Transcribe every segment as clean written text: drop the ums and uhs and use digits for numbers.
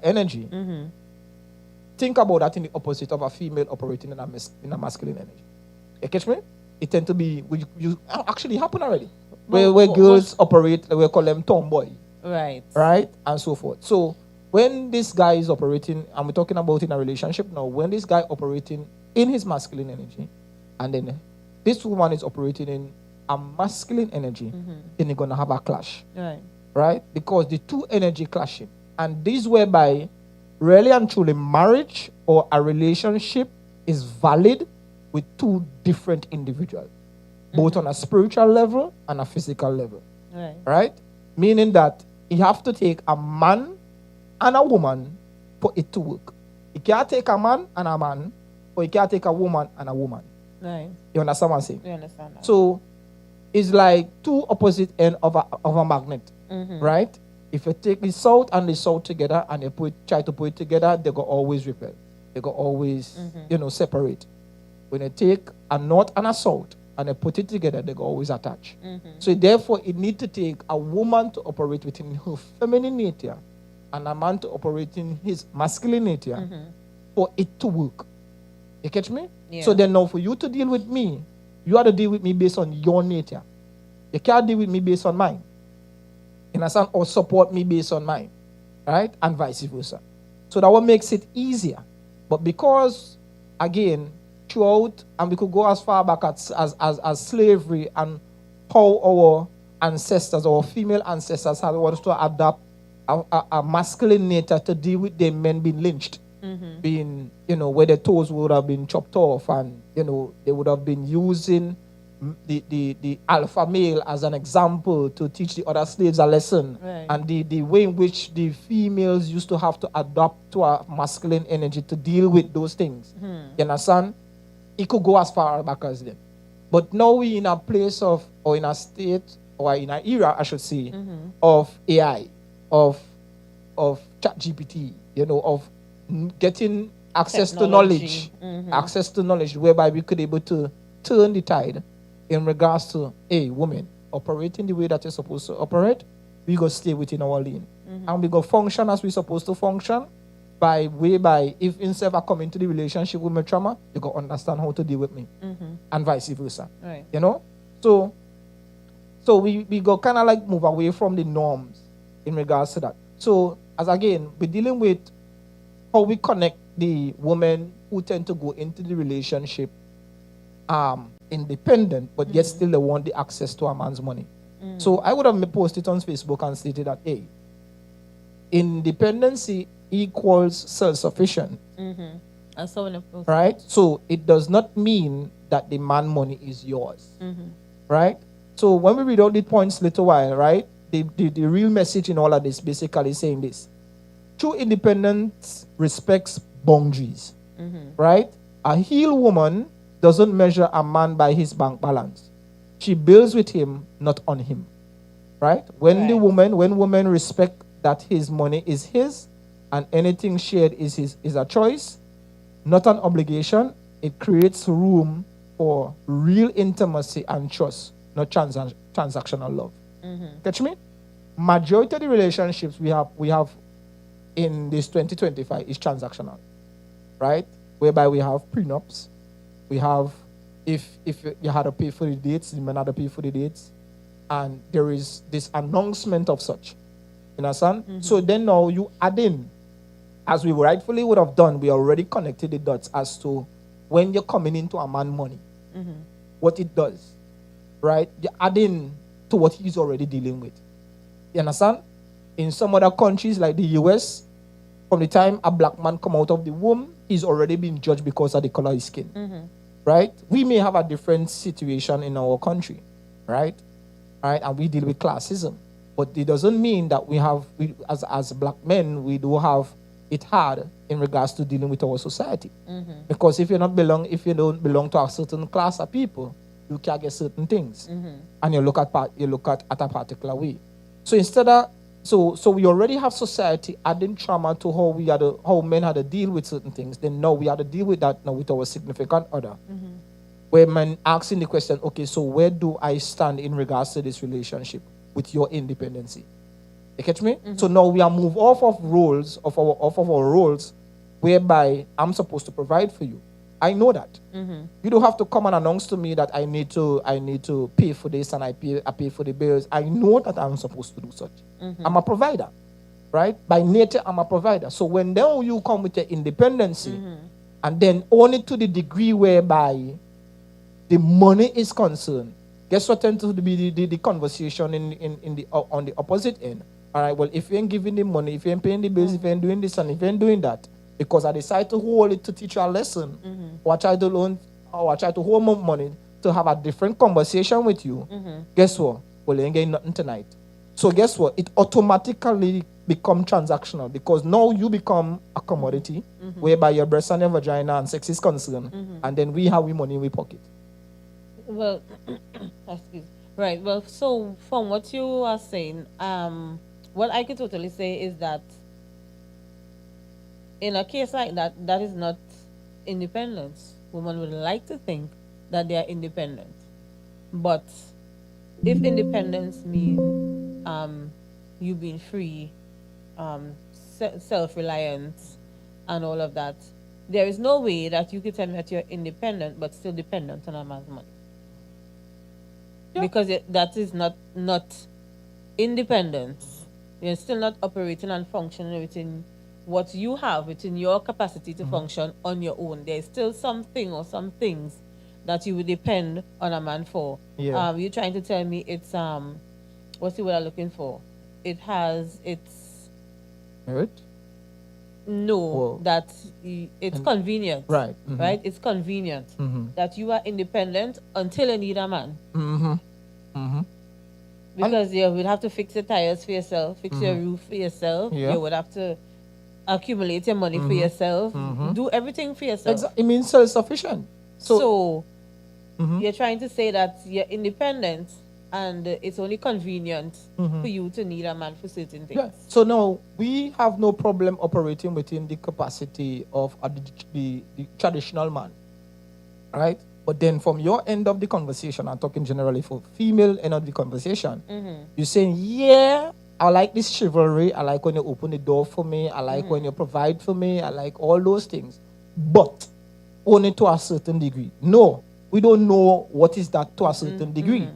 energy, think about that in the opposite of a female operating in a masculine energy. You catch me? It tend to be, you actually happen already. Where girls operate, we call them tomboy. Right. Right? And so forth. So when this guy is operating, and we're talking about in a relationship now, when this guy operating in his masculine energy, and then this woman is operating in a masculine energy, then you're gonna have a clash. Right? Because the two energy clashing. And this whereby really and truly marriage or a relationship is valid with two different individuals, both on a spiritual level and a physical level. Right? Meaning that you have to take a man and a woman for it to work. You can't take a man and a man, or you can't take a woman and a woman. You understand what I'm saying? You understand that. So it's like two opposite ends of a magnet. Right? If you take the south and the south together and you try to put it together, they go always repel. They go always, separate. When you take a north and a south and you put it together, they go always attach. So therefore, it needs to take a woman to operate within her feminine nature and a man to operate in his masculine nature for it to work. You catch me? Yeah. So then now for you to deal with me, you have to deal with me based on your nature. You can't deal with me based on mine. You understand? Or support me based on mine. Right? And vice versa. So that what makes it easier. But because, again, throughout, and we could go as far back as slavery and how our ancestors, our female ancestors, had wanted to adapt a masculine nature to deal with the men being lynched. Being, where their toes would have been chopped off, and, they would have been using the alpha male as an example to teach the other slaves a lesson. And the way in which the females used to have to adapt to a masculine energy to deal with those things. You understand? It could go as far back as then. But now we're in a place of, or in a state, or in an era, I should say, of AI, of ChatGPT, of getting access Technology. to knowledge, access to knowledge, whereby we could be able to turn the tide in regards to, women operating the way that you're supposed to operate. We go stay within our lane, and we go function as we're supposed to function. If instead of coming to the relationship with my trauma, you go understand how to deal with me, and vice versa. Right. So we go kind of like move away from the norms in regards to that. So as again, we're dealing with how we connect the women who tend to go into the relationship independent, but yet still they want the access to a man's money. So I would have posted on Facebook and stated that, independency equals self-sufficient. Right? So it does not mean that the man money is yours. Right? So when we read out the points little while, right, the real message in all of this basically saying this. True independence respects boundaries. Right? A healed woman doesn't measure a man by his bank balance. She builds with him, not on him. Right? When women respect that his money is his and anything shared is a choice, not an obligation, it creates room for real intimacy and trust, not transactional love. Catch me? Majority of the relationships we have in this 2025 is transactional. Right? Whereby we have prenups. We have, if you had to pay for the dates, you may not have to pay for the dates. And there is this announcement of such. You understand? So then now you add in, as we rightfully would have done, we already connected the dots as to when you're coming into a man money, what it does. Right? You add in to what he's already dealing with. You understand? In some other countries like the US, from the time a black man come out of the womb, he's already been judged because of the color of his skin. Right? We may have a different situation in our country. Right? And we deal with classism. But it doesn't mean that as black men, we do have it hard in regards to dealing with our society. Because if you don't belong to a certain class of people, you can't get certain things. And you look at a particular way. So so we already have society adding trauma to how men had to deal with certain things. Then now we have to deal with that now with our significant other. Where men asking the question, okay, so where do I stand in regards to this relationship with your independency? You catch me? So now we are moved off of our roles, whereby I'm supposed to provide for you. I know that. You don't have to come and announce to me that I need to pay for this and I pay for the bills. I know that I'm supposed to do such. I'm a provider, right? By nature, I'm a provider. So when then you come with your independency, and then only to the degree whereby the money is concerned, guess what tends to be the conversation on the opposite end? All right, well, if you ain't giving the money, if you ain't paying the bills, if you ain't doing this and if you ain't doing that, because I decide to hold it to teach you a lesson, or I try to learn, or I try to hold more money to have a different conversation with you, guess what? Well, you ain't getting nothing tonight. So guess what? It automatically become transactional because now you become a commodity whereby your breast and your vagina and sex is concerned, and then we have money in we pocket. Well, excuse. Right. Well, so from what you are saying, what I could totally say is that in a case like that, that is not independence. Women would like to think that they are independent, but if independence means you being free, self-reliant, and all of that, there is no way that you could tell me that you're independent but still dependent on a man's money. Yeah. Because that is not independence. You're still not operating and functioning within what you have, within your capacity to function on your own. There's still something or some things that you would depend on a man for. Yeah. You're trying to tell me it's what's the word I'm looking for? It has its merit? No, well, that it's convenient. Right. Right? It's convenient that you are independent until you need a man. Because you would have to fix your tires for yourself, fix your roof for yourself. Yeah. You would have to accumulate your money for yourself, do everything for yourself. It means self-sufficient. So you're trying to say that you're independent and it's only convenient for you to need a man for certain things. Yeah. So now we have no problem operating within the capacity of the traditional man, right? But then from your end of the conversation, I'm talking generally for female end of the conversation, you're saying, yeah, I like this chivalry. I like when you open the door for me. I like when you provide for me. I like all those things. But only to a certain degree. No, we don't know what is that to a certain degree.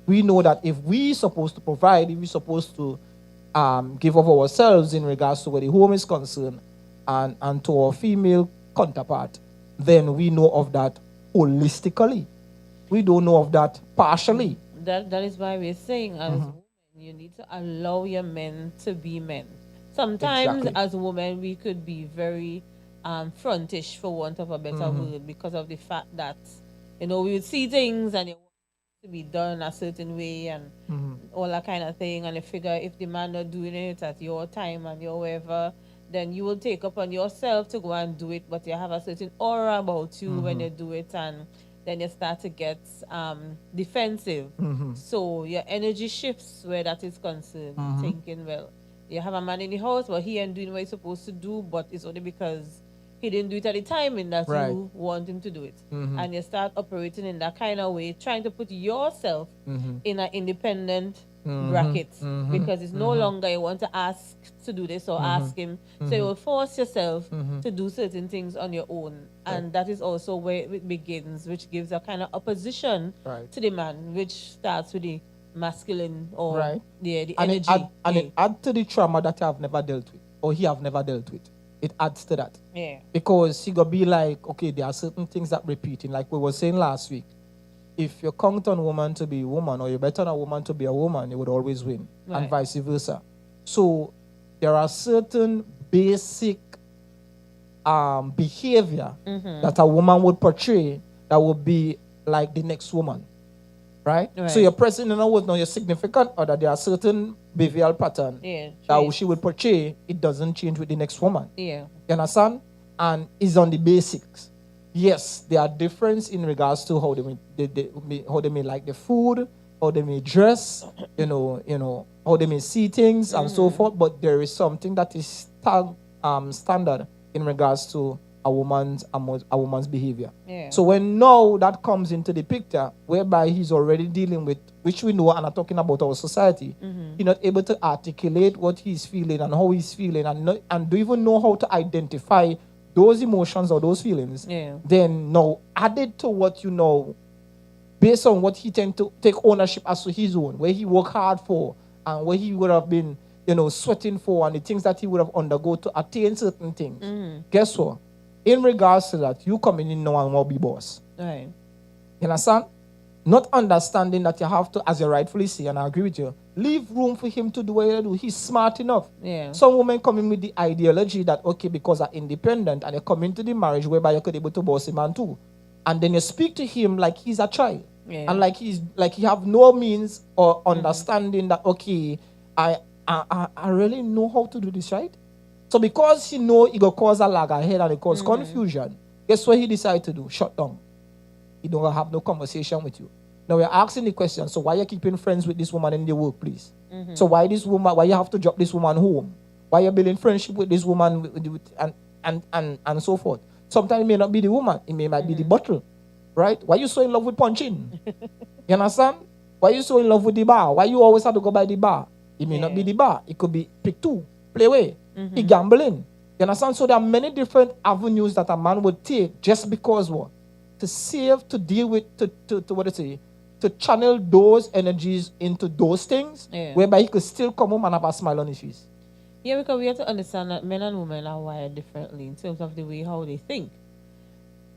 We know that if we're supposed to provide, if we're supposed to give of ourselves in regards to where the home is concerned and to our female counterpart, then we know of that holistically. We don't know of that partially. That is why we're saying as women, you need to allow your men to be men. Sometimes as women, we could be very frontish, for want of a better word, because of the fact that, we would see things and it to be done a certain way and all that kind of thing, and you figure if the man not doing it at your time and your whatever, then you will take upon yourself to go and do it, but you have a certain aura about you when you do it, and then you start to get defensive. So your energy shifts where that is concerned, thinking, well, you have a man in the house, but he ain't doing what he's supposed to do, but it's only because he didn't do it at the timing that you want him to do it. And you start operating in that kind of way, trying to put yourself in an independent bracket, because it's no longer you want to ask to do this or ask him. So you will force yourself to do certain things on your own. And that is also where it begins, which gives a kind of opposition to the man, which starts with the masculine or the energy. It adds to the trauma that I have never dealt with, or he have never dealt with. It adds to that. Yeah. Because he gonna be like, okay, there are certain things that repeating. Like we were saying last week, if you count on a woman to be a woman, or you bet on a woman to be a woman, you would always win, and vice versa. So there are certain basic behavior that a woman would portray that would be like the next woman. Right? So you're present in a word now, your significant other, there are certain behavioral pattern that she would portray, it doesn't change with the next woman. Yeah. You understand? And it's on the basics. Yes, there are difference in regards to how they may like the food, how they may dress, how they may see things and so forth, but there is something that is standard in regards to a woman's behavior. Yeah. So when now that comes into the picture, whereby he's already dealing with, which we know and are talking about our society, he's not able to articulate what he's feeling and how he's feeling, and don't even know how to identify those emotions or those feelings. Yeah. Then now added to what you know, based on what he tend to take ownership as to his own, where he worked hard for and where he would have been, sweating for, and the things that he would have undergone to attain certain things. Guess what? In regards to that, you coming in now and want to be boss. Right. You understand? Not understanding that you have to, as you rightfully say, and I agree with you, leave room for him to do what he do. He's smart enough. Yeah. Some women come in with the ideology that, okay, because they're independent and they come into the marriage whereby you could be able to boss a man too. And then you speak to him like he's a child. Yeah. And like he have no means or understanding that, okay, I really know how to do this, right? So because he know he go cause a lag ahead and it cause confusion, guess what he decide to do? Shut down. He don't have no conversation with you. Now we're asking the question, so why you keeping friends with this woman in the workplace? So why you have to drop this woman home? Why you building friendship with this woman and so forth? Sometimes it may not be the woman, might be the bottle. Right? Why you so in love with punching? You understand? Why you so in love with the bar? Why you always have to go by the bar? It may not be the bar. It could be pick two, play away, be gambling. You understand? So there are many different avenues that a man would take just because what? To save, to deal with, to channel those energies into those things, whereby he could still come home and have a smile on his face. Yeah, because we have to understand that men and women are wired differently in terms of the way how they think.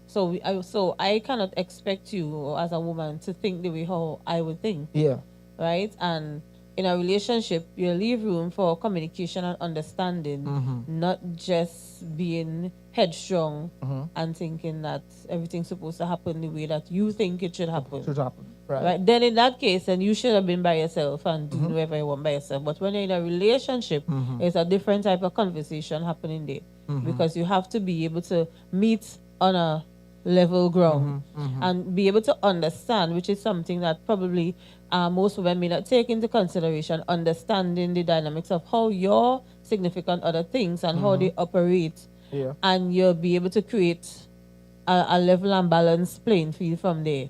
So I cannot expect you as a woman to think the way how I would think. Yeah. Right? And in a relationship, you leave room for communication and understanding, not just being headstrong and thinking that everything's supposed to happen the way that you think it should happen. Right. Then in that case, then you should have been by yourself and doing whatever you want by yourself. But when you're in a relationship, it's a different type of conversation happening there, because you have to be able to meet on a level ground and be able to understand, which is something that probably most women may not take into consideration, understanding the dynamics of how your significant other things and how they operate, and you'll be able to create a level and balanced playing field from there.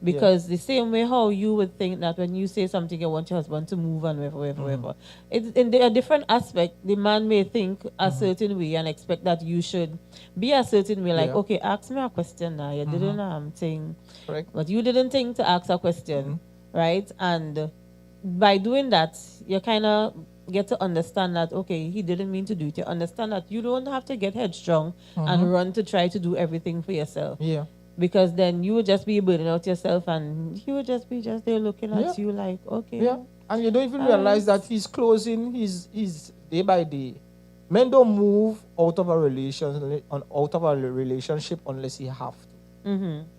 Because the same way how you would think that when you say something you want your husband to move and whatever, it's in a different aspect. The man may think a certain way and expect that you should be a certain way. Like, okay, ask me a question now. You didn't think, but you didn't think to ask a question, right? And by doing that, you kind of get to understand that, okay, he didn't mean to do it. You understand that you don't have to get headstrong and run to try to do everything for yourself. Because then you would just be burning out yourself and he would just be there looking at you like, okay. And you don't even realize that he's closing his day by day. Men don't move out of a relationship unless he have to.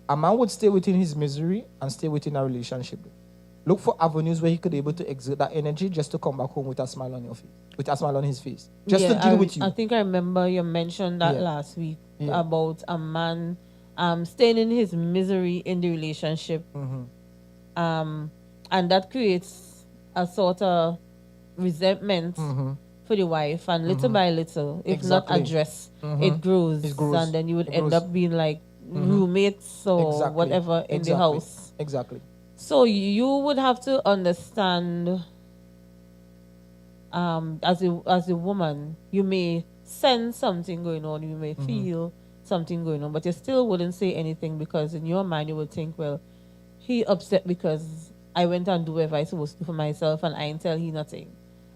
A man would stay within his misery and stay within a relationship. Look for avenues where he could be able to exert that energy just to come back home with a smile on your face, with a smile on his face, just to deal with you. I think I remember you mentioned that last week about a man staying in his misery in the relationship, and that creates a sort of resentment for the wife, and little by little, if not addressed, it grows, and then you would end up being like roommates or whatever in the house. So you would have to understand, as a woman, you may sense something going on, you may feel something going on, but you still wouldn't say anything, because in your mind you would think, well, he upset because I went and do whatever I supposed to do for myself and I ain't tell he nothing.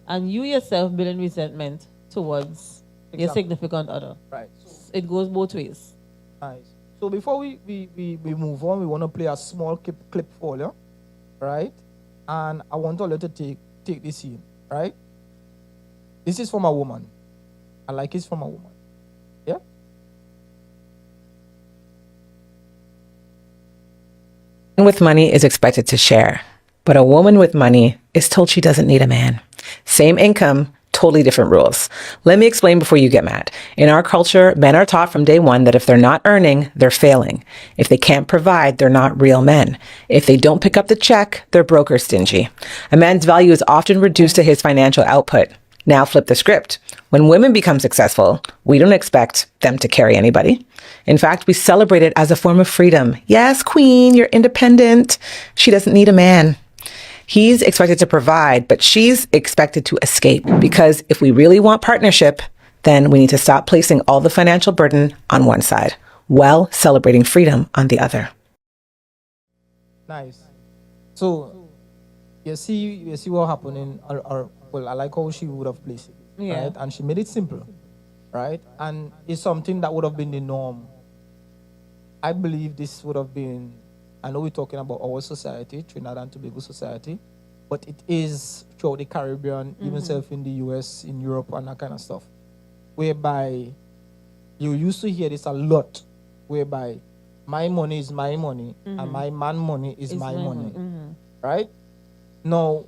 And you yourself building resentment towards your significant other. Right. So it goes both ways. Nice. So before we move on, we want to play a small clip for you, right? And I want all you to take this in, right? This is from a woman. I like it's from a woman. Yeah? With money is expected to share, but a woman with money is told she doesn't need a man. Same income, totally different rules. Let me explain before you get mad. In our culture, men are taught from day one that if they're not earning, they're failing. If they can't provide, they're not real men. If they don't pick up the check, they're broke or stingy. A man's value is often reduced to his financial output. Now flip the script. When women become successful, we don't expect them to carry anybody. In fact, we celebrate it as a form of freedom. Yes, queen, you're independent. She doesn't need a man. He's expected to provide, but she's expected to escape. Because if we really want partnership, then we need to stop placing all the financial burden on one side while celebrating freedom on the other. Nice. So, you see what happened in, well, I like how she would have placed it, right? And she made it simple, right? And it's something that would have been the norm. I believe this would have been, I know we're talking about our society, Trinidad and Tobago society, but it is throughout the Caribbean, even self in the US, in Europe, and that kind of stuff, whereby you used to hear this a lot, whereby my money is my money and my man money is my money, right? Now,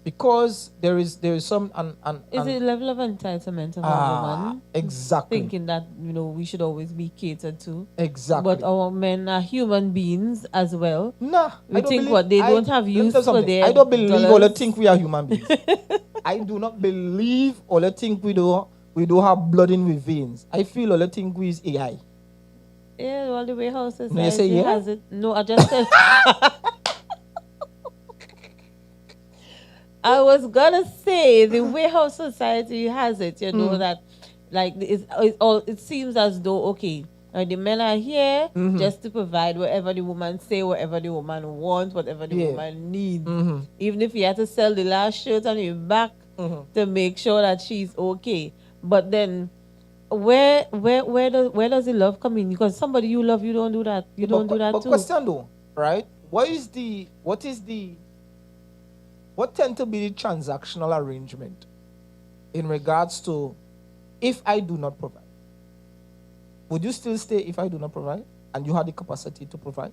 because there is some is it a level of entitlement of a woman? Exactly. Thinking that we should always be catered to. Exactly. But our men are human beings as well. Nah, we think what they don't have use for their I don't believe dollars. all the think we are human beings. I do not believe all the think we do have blood in with veins. I feel all the think we is AI. Yeah, well, the way how society No, you say yeah? has it. No, I just said. I was gonna say the way how society has it, that like it seems as though okay, the men are here just to provide whatever the woman say, whatever the woman wants, whatever the woman needs. Even if you have to sell the last shirt on your back to make sure that she's okay. But then where does the love come in? Because somebody you love, you don't do that. You don't do that but too. Question though, right? What tend to be the transactional arrangement in regards to if I do not provide? Would you still stay if I do not provide and you had the capacity to provide?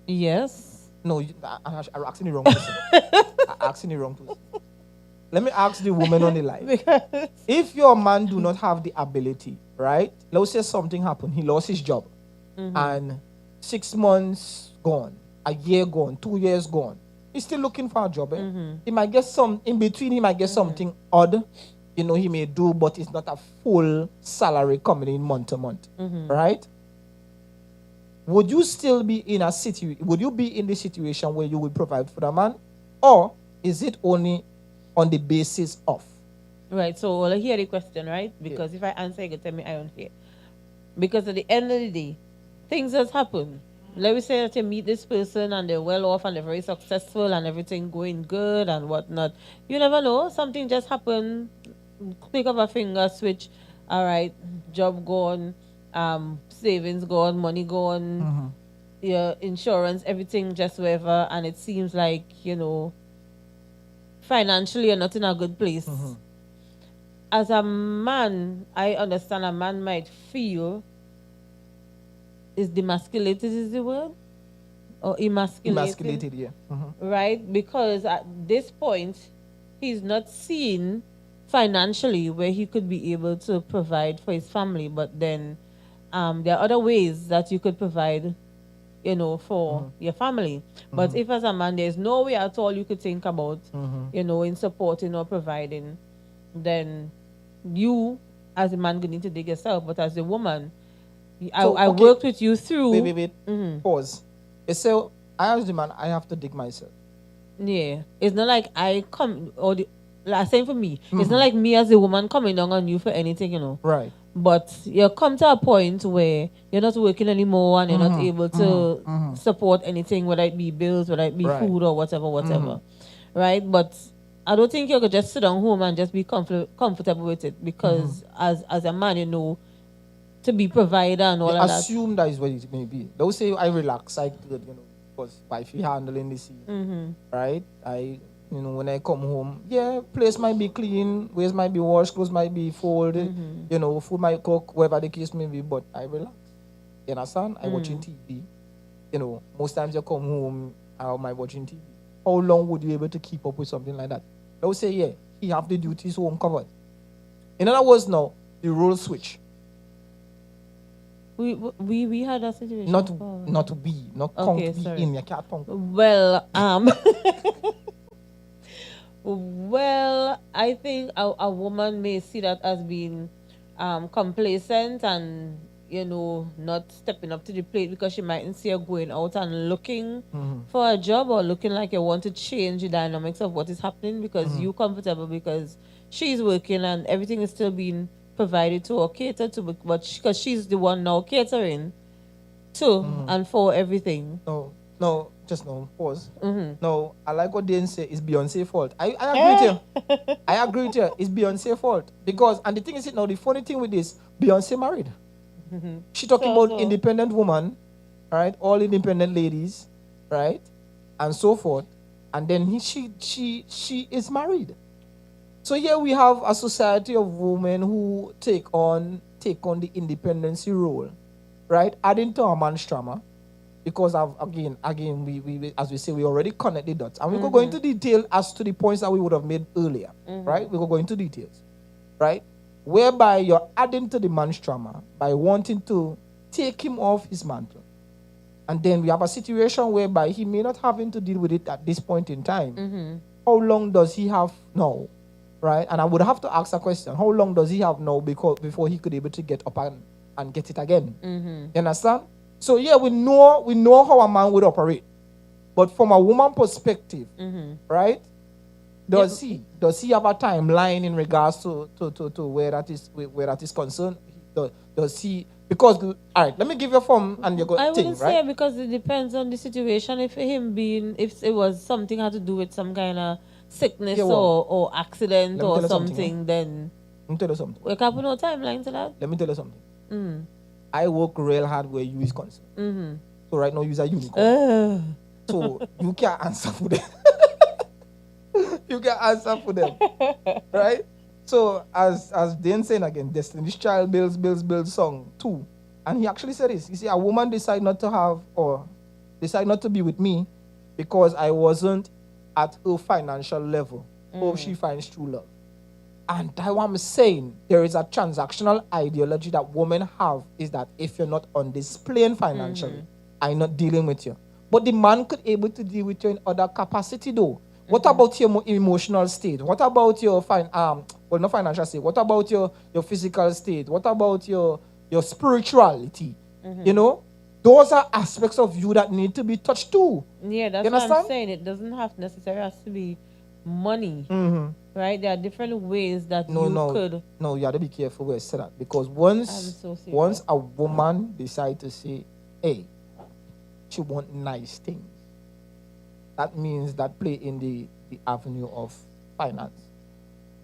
Yes. No, I'm asking the wrong person. I'm asking the wrong person. Let me ask the woman on the line. If your man do not have the ability, right? Let's say something happened. He lost his job. And 6 months gone, a year gone, 2 years gone. He's still looking for a job. He might get in between, he might get something odd, he may do, but it's not a full salary coming in month to month, right? Would you still be in would you be in the situation where you would provide for the man? Or is it only on the basis of? Right, so I hear the question, right? Because if I answer, you can tell me I don't hear. Because at the end of the day, things has happened. Let me say that you meet this person and they're well off and they're very successful and everything going good and whatnot. You never know. Something just happened. Click of a finger, switch. All right, job gone, savings gone, money gone, your insurance, everything just whatever. And it seems like, financially you're not in a good place. As a man, I understand a man might feel is demasculated is the word? Or emasculated? Emasculated, yeah. Right? Because at this point, he's not seen financially where he could be able to provide for his family. But then there are other ways that you could provide, for your family. But if as a man, there's no way at all you could think about, in supporting or providing, then you, as a man, going to dig yourself. But as a woman, I worked with you through. Wait. Pause. So I asked the man, I have to dig myself. Yeah. It's not like I come, same for me. It's not like me as a woman coming down on you for anything, Right. But you come to a point where you're not working anymore and you're not able to support anything, whether it be bills, whether it be food or whatever. Right? But I don't think you could just sit down home and just be comfortable with it because as a man, to be provider and all of that. Assume that is what it may be. Don't say I relax, I could, because wife handling this, right? When I come home, place might be clean, ways might be washed, clothes might be folded, food might cook, whatever the case may be, but I relax. You understand? I watching TV. Most times you come home, how am I watching TV? How long would you be able to keep up with something like that? They'll say, he have the duties home covered. In other words, now, the role switch. We had a situation. Not we, not okay, count we in. You can't count. Well, Well, I think a woman may see that as being complacent and not stepping up to the plate because she mightn't see her going out and looking for a job or looking like you want to change the dynamics of what is happening because you comfortable because she's working and everything is still being provided to or catered to, but because she's the one now catering to and for everything. No, just no. Pause. No, I like what Dane say. It's Beyonce's fault. I agree with you. I agree with you. It's Beyonce's fault because, and the thing is, now the funny thing with this, Beyonce married. She talking about independent woman, right? All independent ladies, right, and so forth. And then she is married. So here we have a society of women who take on the independency role, right? Adding to our man's trauma. Because again, we as we say, we already connect the dots. And we could go into detail as to the points that we would have made earlier, right? We could go into details, right? Whereby you're adding to the man's trauma by wanting to take him off his mantle. And then we have a situation whereby he may not having to deal with it at this point in time. How long does he have now, right? And I would have to ask a question. How long does he have now before he could be able to get up and get it again? You understand? So yeah, we know how a man would operate, but from a woman perspective, right? Does he have a timeline in regards to where that is concerned? Does he? Because all right, let me give you a form and you go. I wouldn't say because it depends on the situation. If it was something had to do with some kind of sickness or accident or something, then let me tell you something. We can't put no timeline to that. Let me tell you something. I work real hard where you is concerned. So right now you are unicorn. So you can't answer for them. You can't answer for them. Right? So as Dan saying again, Destiny's Child builds song 2. And he actually said this. He said, a woman decide not to be with me because I wasn't at her financial level. Or she finds true love. And that's what I'm saying. There is a transactional ideology that women have, is that if you're not on this plane financially, I'm not dealing with you. But the man could able to deal with you in other capacity though. What about your emotional state? What about your not financial state? What about your physical state? What about your spirituality? You know? Those are aspects of you that need to be touched too. Yeah, that's what I'm saying. It doesn't have necessarily has to be money. Right? There are different ways that you could. No, you have to be careful where you say that. Because once a woman decides to say, hey, she want nice things, that means that play in the avenue of finance.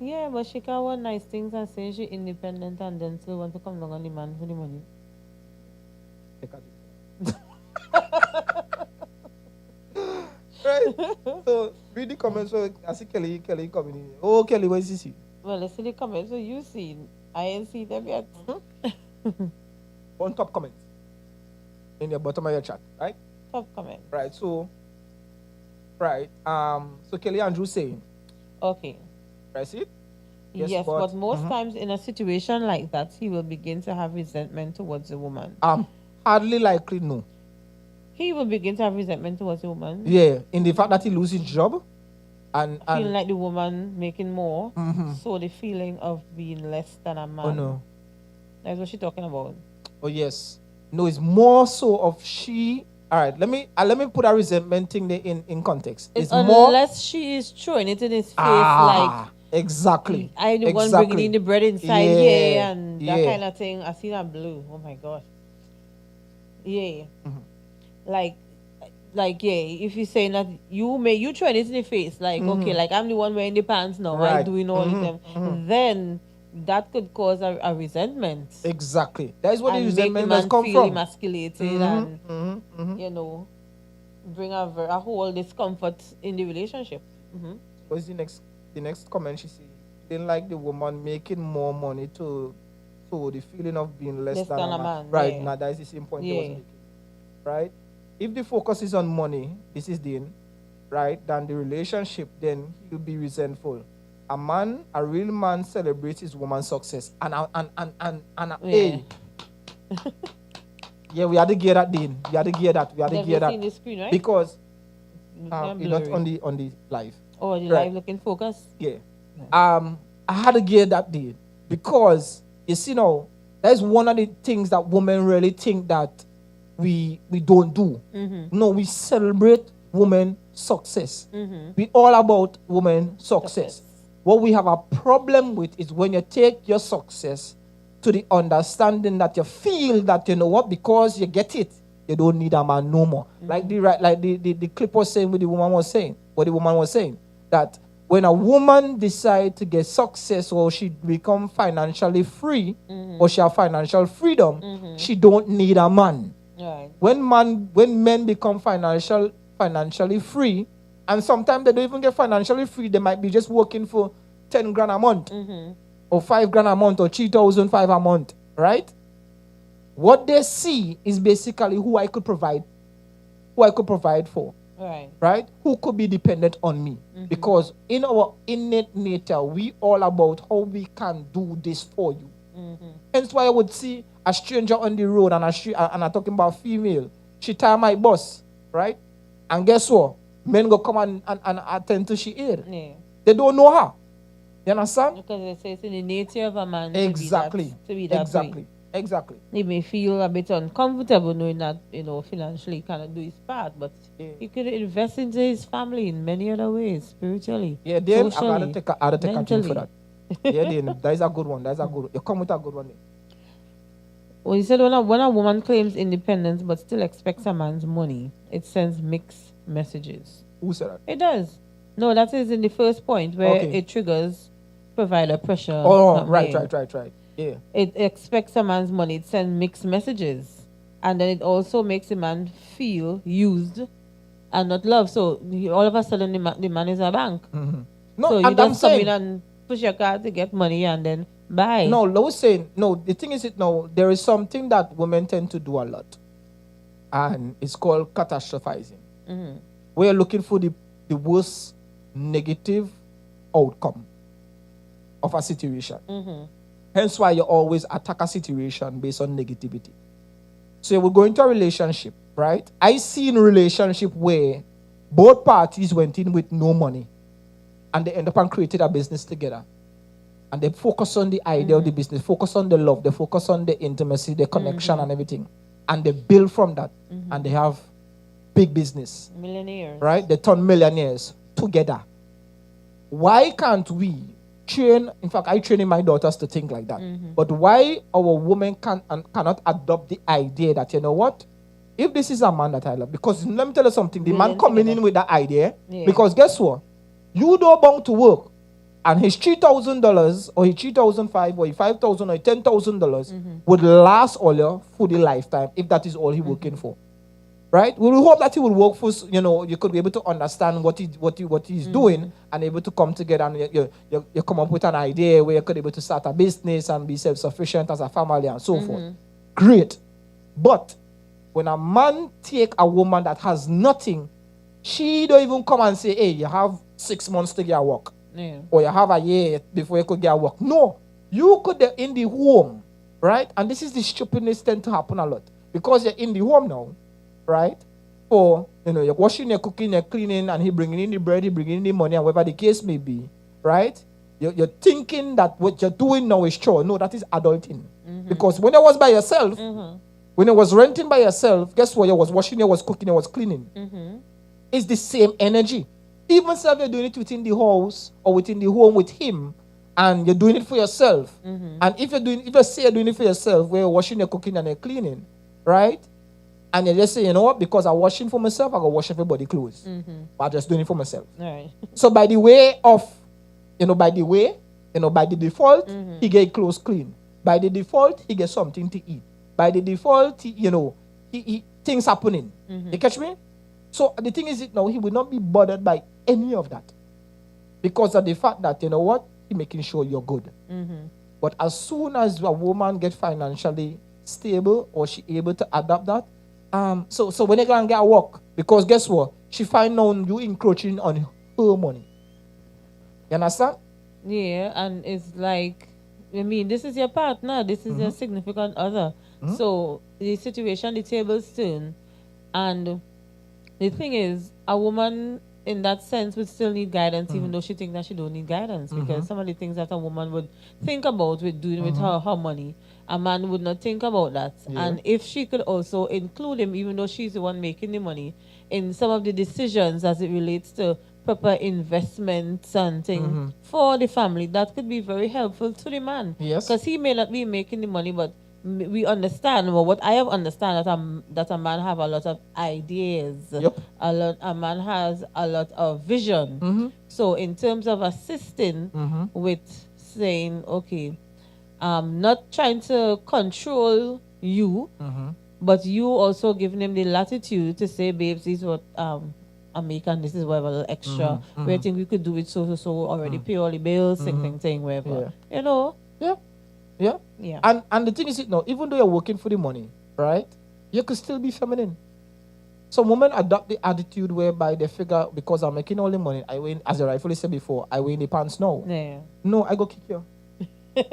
Yeah, but she can want nice things and say she's independent and then still want to come down on the man for the money. Right? So read the comments. So I see Kelly coming in. Oh, Kelly, what is this? Well, let's see the comments. So you see, I ain't see them yet. One top comment in the bottom of your chat, right? Top comment. Right. So, right. So Kelly Andrew saying. Okay. Right. See? Yes, but most times in a situation like that, he will begin to have resentment towards the woman. Hardly likely, no. He will begin to have resentment towards the woman. Yeah, in the fact that he loses his job. And feeling like the woman making more. So the feeling of being less than a man. Oh, no. That's what she's talking about. Oh, yes. No, it's more so of she. All right, let me put a resentment thing in context. It's unless she is throwing it in his face like. Exactly. I the one bringing in the bread inside here and that kind of thing. I see that blue. Oh, my gosh. Yeah. Like if you're saying that you try it in the face, like okay, like I'm the one wearing the pants now, right? I'm doing all of them, then that could cause a resentment. Exactly. That is what the resentment has come from. Emasculated and bring a whole discomfort in the relationship. What's the next comment she said? Didn't like the woman making more money so the feeling of being less than a man. Right. Now that is the same point I was making. Right? If the focus is on money, this is Dean, right, then the relationship, then he'll be resentful. A real man celebrates his woman's success. Hey. Yeah, we had to gear that, Dean. We had to gear that. The screen, right? Because you're not on the live. Or the life looking focus? Yeah. I had to gear that day because you see now, that's one of the things that women really think that we don't do. No, we celebrate women success. We all about women success. What we have a problem with is when you take your success to the understanding that you feel that, you know what, because you get it, you don't need a man no more. Like the clip was saying, what the woman was saying, that when a woman decides to get success or she become financially free or she have financial freedom, she don't need a man. Right. When men become financially free, and sometimes they don't even get financially free, they might be just working for 10 grand a month or 5 grand a month or 3,005 a month, right? What they see is basically who I could provide for. Right? Who could be dependent on me? Because in our innate nature, we all about how we can do this for you. Hence why I would see a stranger on the road and I'm talking about female. She tie my bus, right? And guess what? Men go come and attend to she ear. Yeah. They don't know her. You understand? Because they say it's in the nature of a man exactly. to be that way. Exactly. He may feel a bit uncomfortable knowing that, financially he cannot do his part, but he could invest into his family in many other ways, spiritually. Yeah, then socially, I gotta take a drink for that. Yeah, then that is a good one. You come with a good one. Well, you said when a woman claims independence but still expects a man's money, it sends mixed messages. Who said that? It does. No, that is in the first point where it triggers provider pressure. Oh, right. Yeah. It expects a man's money. It sends mixed messages. And then it also makes a man feel used and not loved. So all of a sudden the man is a bank. No, so you just come in and push your card to get money and then buy. No, Lois saying, no, the thing is there is something that women tend to do a lot. And it's called catastrophizing. We're looking for the worst negative outcome of a situation. Hence why you always attack a situation based on negativity. So we go into a relationship, right? I see in a relationship where both parties went in with no money and they end up and created a business together. And they focus on the idea of the business, focus on the love, they focus on the intimacy, the connection and everything. And they build from that. And they have big business. Millionaires. Right? They turn millionaires together. Why can't we train, in fact, I train my daughters to think like that. But why our women cannot adopt the idea that, you know what? If this is a man that I love, because let me tell you something, the man coming in with that idea, because guess what? You don't bound to work, and his $3,000 or his $3,500 or his $5,000 or $10,000 would last all your for the lifetime if that is all he's working for. Right? We will hope that he will work for, you could be able to understand what he's doing and able to come together and you come up with an idea where you could be able to start a business and be self-sufficient as a family and so forth. Great. But when a man take a woman that has nothing, she don't even come and say, hey, you have 6 months to get work. Yeah. Or you have a year before you could get work. No. You could be in the home, right? And this is the stupidness tend to happen a lot. Because you're in the home now, right? Or, you're washing, you're cooking, you're cleaning, and he bringing in the bread, he bringing in the money, and whatever the case may be, right? You're thinking that what you're doing now is chore. No, that is adulting. Because when you was by yourself, when you was renting by yourself, guess what? You was washing, you was cooking, you was cleaning. It's the same energy. Even if you're doing it within the house or within the home with him, and you're doing it for yourself, and if you say you're doing it for yourself, where you're washing, you're cooking, and you're cleaning, right? And you just say, you know what? Because I'm washing for myself, I go wash everybody's clothes. But I'm just doing it for myself. Right. So by the default, he get clothes clean. By the default, he get something to eat. By the default, he things happening. You catch me? So the thing is, he will not be bothered by any of that. Because of the fact that, you know what? He's making sure you're good. But as soon as a woman gets financially stable or she able to adapt that, so when they go and get a work, because guess what? She find out you encroaching on her money. You understand? Yeah, and it's like, this is your partner, this is your significant other. So the situation, the tables turn. And the thing is, a woman in that sense would still need guidance, even though she thinks that she don't need guidance, because some of the things that a woman would think about with doing with her money, a man would not think about that. And if she could also include him, even though she's the one making the money, in some of the decisions as it relates to proper investments and things for the family, that could be very helpful to the man. Yes. Because he may not be making the money, but we understand, well, what I have understand that a man have a lot of ideas. Yep. A man has a lot of vision. So in terms of assisting with saying, okay, not trying to control you, but you also giving him the latitude to say, babes, this is what I make, and this is whatever little extra. We think we could do it so already pay all the bills, thing, whatever. Yeah. You know? Yeah. Yeah. Yeah. And the thing is, even though you're working for the money, right, you could still be feminine. Some women adopt the attitude whereby they figure, because I'm making all the money, I win, as I rightfully said before, I win the pants now. Yeah. No, I go kick you.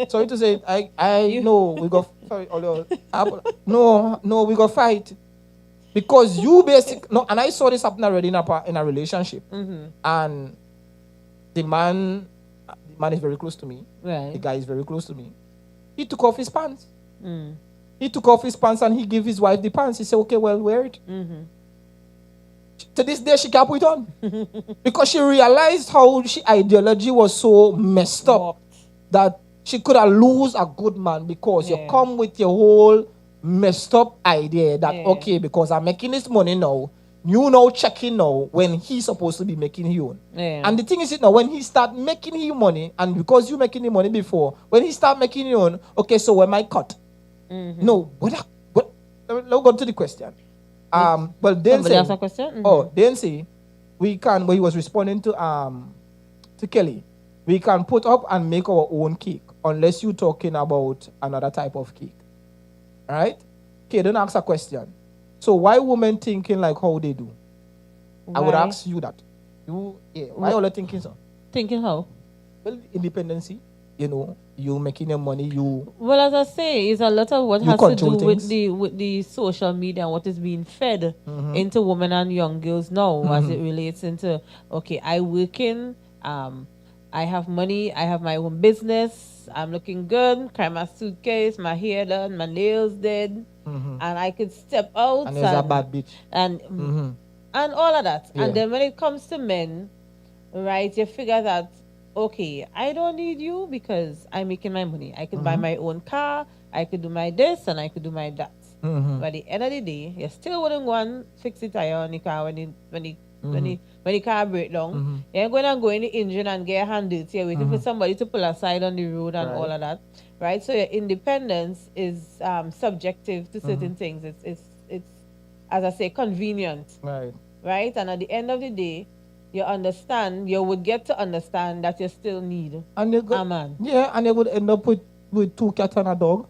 Sorry to say, I know we go. Sorry, no, we go fight, because you and I saw this happen already in a relationship, and the man is very close to me. Right. The guy is very close to me. He took off his pants. He took off his pants and he gave his wife the pants. He said, "Okay, well, wear it." To this day, she can't put it on because she realized how ideology was so messed up that she could have lose a good man, because you come with your whole messed up idea that okay, because I'm making this money now, you know, checking now when he's supposed to be making his own. And the thing is, when he start making his money, and because you making the money before, when he start making his own, okay, so when my cut? No, what? Let's go to the question. Well, then say, ask a question? then say, we can, when he was responding to Kelly, we can put up and make our own cake, unless you're talking about another type of cake. Right? Okay, don't ask a question. So why women thinking like how they do? Why? I would ask you that. Why are you thinking so? Thinking how? Well, independency. You making your money. Well, as I say, it's a lot of what has to do with the social media and what is being fed into women and young girls now, as it relates into, okay, I working, I have money, I have my own business, I'm looking good, carry my suitcase, my hair done, my nails did, and I could step out. And there's a bad bitch. And all of that. Yeah. And then when it comes to men, right, you figure that, okay, I don't need you because I'm making my money. I could buy my own car, I could do my this, and I could do my that. But at the end of the day, you still wouldn't go and fix the tire on the car when the car break down. You ain't going to go in the engine and get your hand dirty. You're waiting for somebody to pull aside on the road and all of that. Right? So your independence is subjective to certain things. It's as I say, convenient. Right. Right? And at the end of the day, you would get to understand that you still need a man. Yeah, and you would end up with 2 cats and a dog.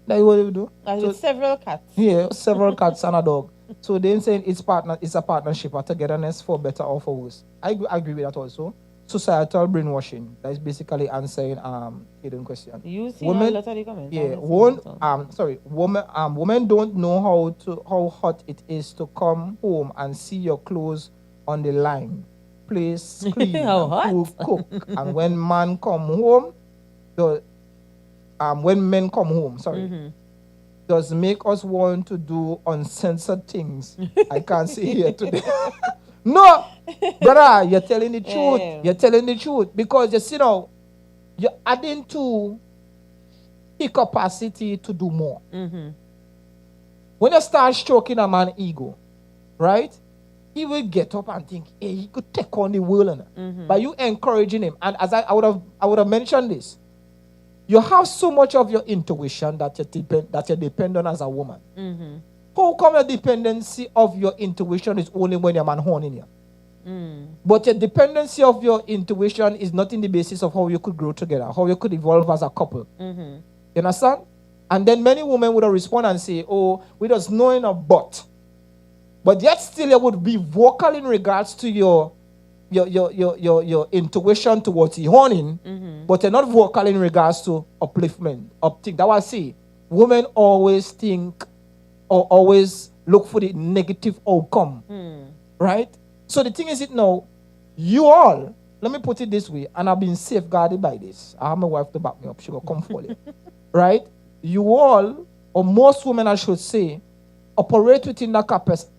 That's what you do. And with several cats. Yeah, several cats and a dog. So they're saying it's a partnership, a togetherness for better or for worse. I agree with that also. Societal brainwashing. That is basically answering hidden question. You see women, a lot of the comments. Yeah, women don't know how hot it is to come home and see your clothes on the line, place clean, and cook. And when men come home, does make us want to do uncensored things. I can't say here today. No, brother, you're telling the truth. Yeah. You're telling the truth, because you're adding to the capacity to do more. When you start stroking a man's ego, right? He will get up and think, hey, he could take on the world. But you encouraging him. And as I would have mentioned this, you have so much of your intuition that you depend on as a woman. How come your dependency of your intuition is only when your man horning you? But your dependency of your intuition is not in the basis of how you could grow together, how you could evolve as a couple. You understand? And then many women would respond and say, oh, we just knowing a but yet still you would be vocal in regards to your intuition towards the horning, but you're not vocal in regards to upliftment. That was I say. Women always think or always look for the negative outcome. Right? So the thing is it now, you all, let me put it this way, and I've been safeguarded by this. I have my wife to back me up. She will come for it. Right? You all, or most women I should say, operate within that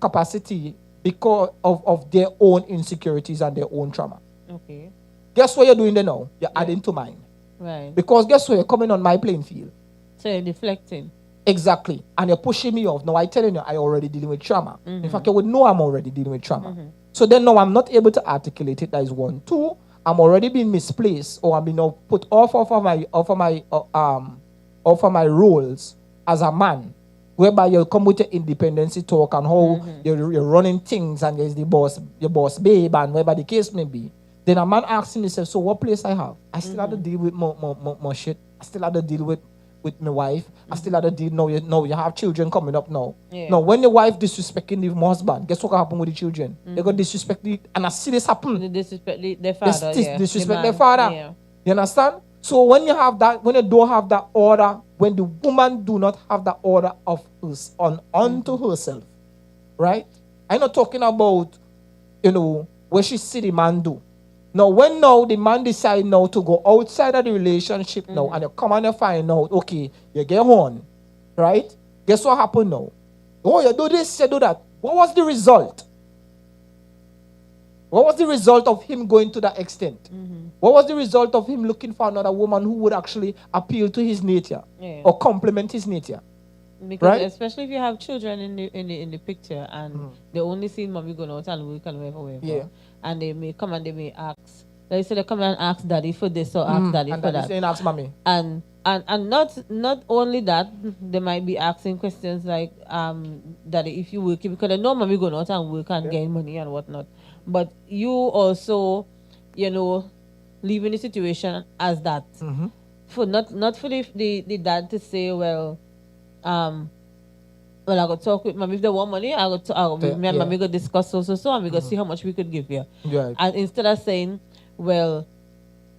capacity because of their own insecurities and their own trauma. Okay. Guess what you're doing there now? You're adding to mine. Right. Because guess what? You're coming on my playing field. So you're deflecting. Exactly. And you're pushing me off. Now I telling you, I already dealing with trauma. In fact, you would know I'm already dealing with trauma. So then now I'm not able to articulate it. That is one. Two, I'm already being misplaced, or I'm being put off of my roles as a man, whereby you come with your independency talk and how you're running things and there's your boss babe and whatever the case may be. Then a man asks himself, so what place I have? I still have to deal with more shit. I still have to deal with my wife. I still have to deal now you have children coming up now. Yeah. Now when the wife disrespecting the husband, guess what happen with the children? They got disrespect and I see this happen. They disrespect their father. Disrespect their father. Yeah. You understand? So when you have that, when you don't have that order, when the woman do not have that order of unto herself, right? I'm not talking about, what she see the man do. Now, when the man decide now to go outside of the relationship now, and you come and you find out, okay, you get on, right? Guess what happened now? Oh, you do this, you do that. What was the result? What was the result of him going to that extent? What was the result of him looking for another woman who would actually appeal to his nature or complement his nature? Because right? Especially if you have children in the picture and they only see mommy going out and work and whatever. And they may come and they may ask. Like say they come and ask daddy for this or ask daddy and for that. And ask mommy. And not only that, they might be asking questions like daddy, if you work, because they know mommy going out and work and gain money and whatnot. But you also, leaving the situation as that. For not for the dad to say, well, I go talk with mommy if they want money. I go me and mommy go discuss so and we go see how much we could give you. Yeah. And instead of saying, well,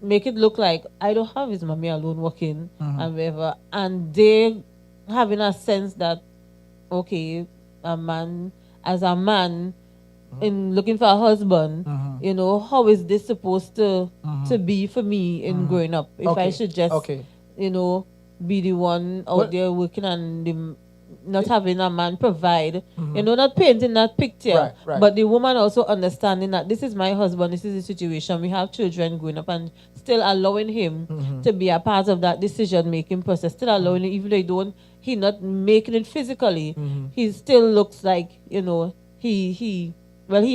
make it look like I don't have his mommy alone working and whatever, and they having a sense that okay, as a man in looking for a husband, how is this supposed to be for me in growing up? If I should just be the one out there working and not having a man provide, not painting that picture, right. but the woman also understanding that this is my husband, this is the situation, we have children growing up, and still allowing him to be a part of that decision making process, still allowing him, even though he not making it physically, he still looks like, he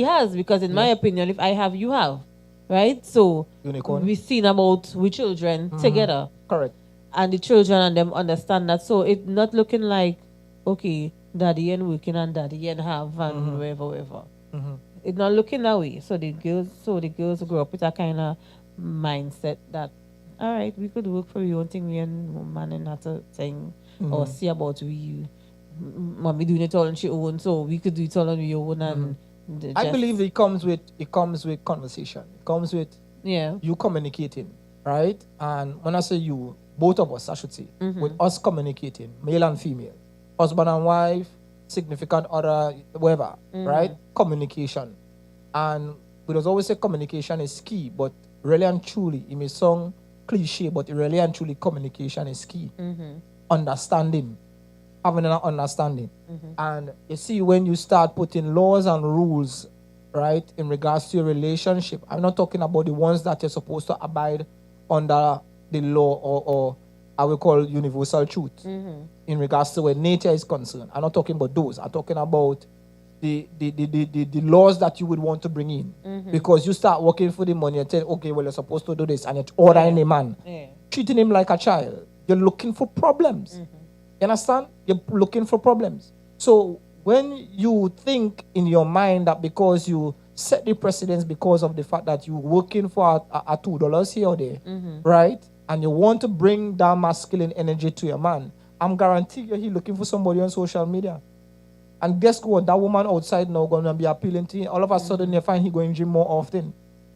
has, because in my opinion, if I have, you have, right? So we've seen about with children together. Correct. And the children and them understand that. So it's not looking like, okay, daddy and working and daddy and have and whatever. It's not looking that way. So the girls grow up with that kind of mindset that, all right, we could work for your own thing, we and man and not a thing, or see about we, mommy doing it all on she own, so we could do it all on your own. And I believe it comes with conversation. It comes with you communicating, right? And when I say you, both of us, I should say, with us communicating, male and female, husband and wife, significant other, whatever, right? Communication. And we just always say communication is key, but really and truly, it may sound cliche, but really and truly, communication is key. Understanding, having an understanding. And you see, when you start putting laws and rules, right, in regards to your relationship, I'm not talking about the ones that you're supposed to abide under the law or I will call universal truth in regards to where nature is concerned. I'm not talking about those. I'm talking about the laws that you would want to bring in. Because you start working for the money and tell, okay, well, you're supposed to do this, and you're ordering a man, treating him like a child. You're looking for problems. You understand? You're looking for problems. So when you think in your mind that because you set the precedence because of the fact that you're working for a $2 here or there, right? And you want to bring that masculine energy to your man, I'm guaranteed you're looking for somebody on social media. And guess what? That woman outside now going to be appealing to you. All of a sudden, you find he going gym more often.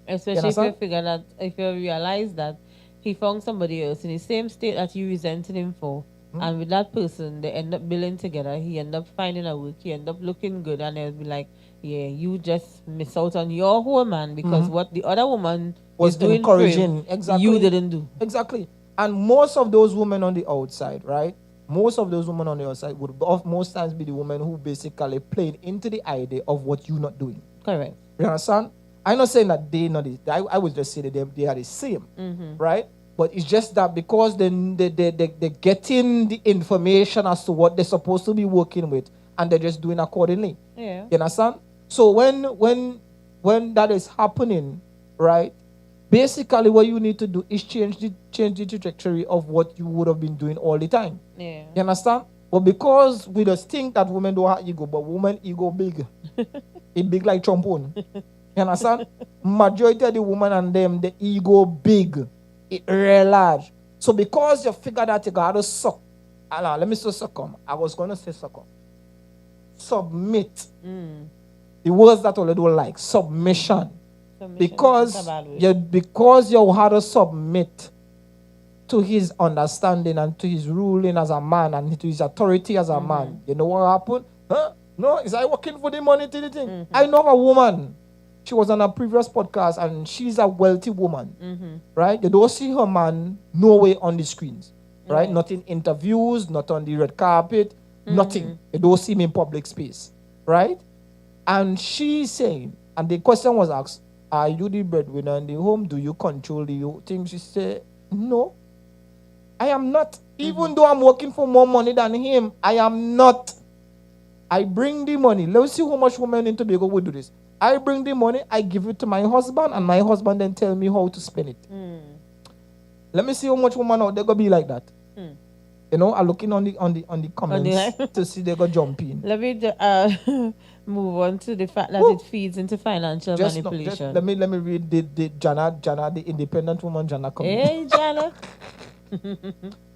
Especially if you figure that, if you realize that he found somebody else in the same state that you resented him for, And with that person, they end up building together. He end up finding a work. He end up looking good, and they'll be like, "Yeah, you just miss out on your whole man because what the other woman was is doing encouraging. for him, Exactly. you didn't do." Exactly. And most of those women on the outside, right? Most of those women on the outside would most times be the women who basically played into the idea of what you're not doing. Correct. You understand? I'm not saying that they not. I would just say that they are the same, right? But it's just that because they getting the information as to what they're supposed to be working with, and they're just doing accordingly. Yeah. You understand? So when that is happening, right? Basically, what you need to do is change the trajectory of what you would have been doing all the time. Yeah. You understand? But because we just think that women don't have ego, but women ego big. It big like trombone. You understand? Majority of the women and them, the ego big. It real large. So because you figure that you gotta suck. Let me say succumb. I was gonna say succumb. Submit. The words that all don't like. Submission. Because you had to submit to his understanding and to his ruling as a man and to his authority as a man. You know what happened? Huh? No, is I working for the money to the thing? I know a woman. She was on a previous podcast and she's a wealthy woman. Right? You don't see her man nowhere on the screens. Right? Not in interviews, not on the red carpet, nothing. You don't see him in public space. Right? And she's saying, and the question was asked, are you the breadwinner in the home? Do you control the things? She said, no, I am not. Even though I'm working for more money than him, I am not. I bring the money. Let's see how much women in Tobago would do this. I bring the money, I give it to my husband, and my husband then tell me how to spend it. Let me see how much women out there gonna be like that. You know, I'm looking on the comments to see they go jump in. Let me move on to the fact that it feeds into financial manipulation. Let me read the Jana, the independent woman Jana comment. Hey Jana.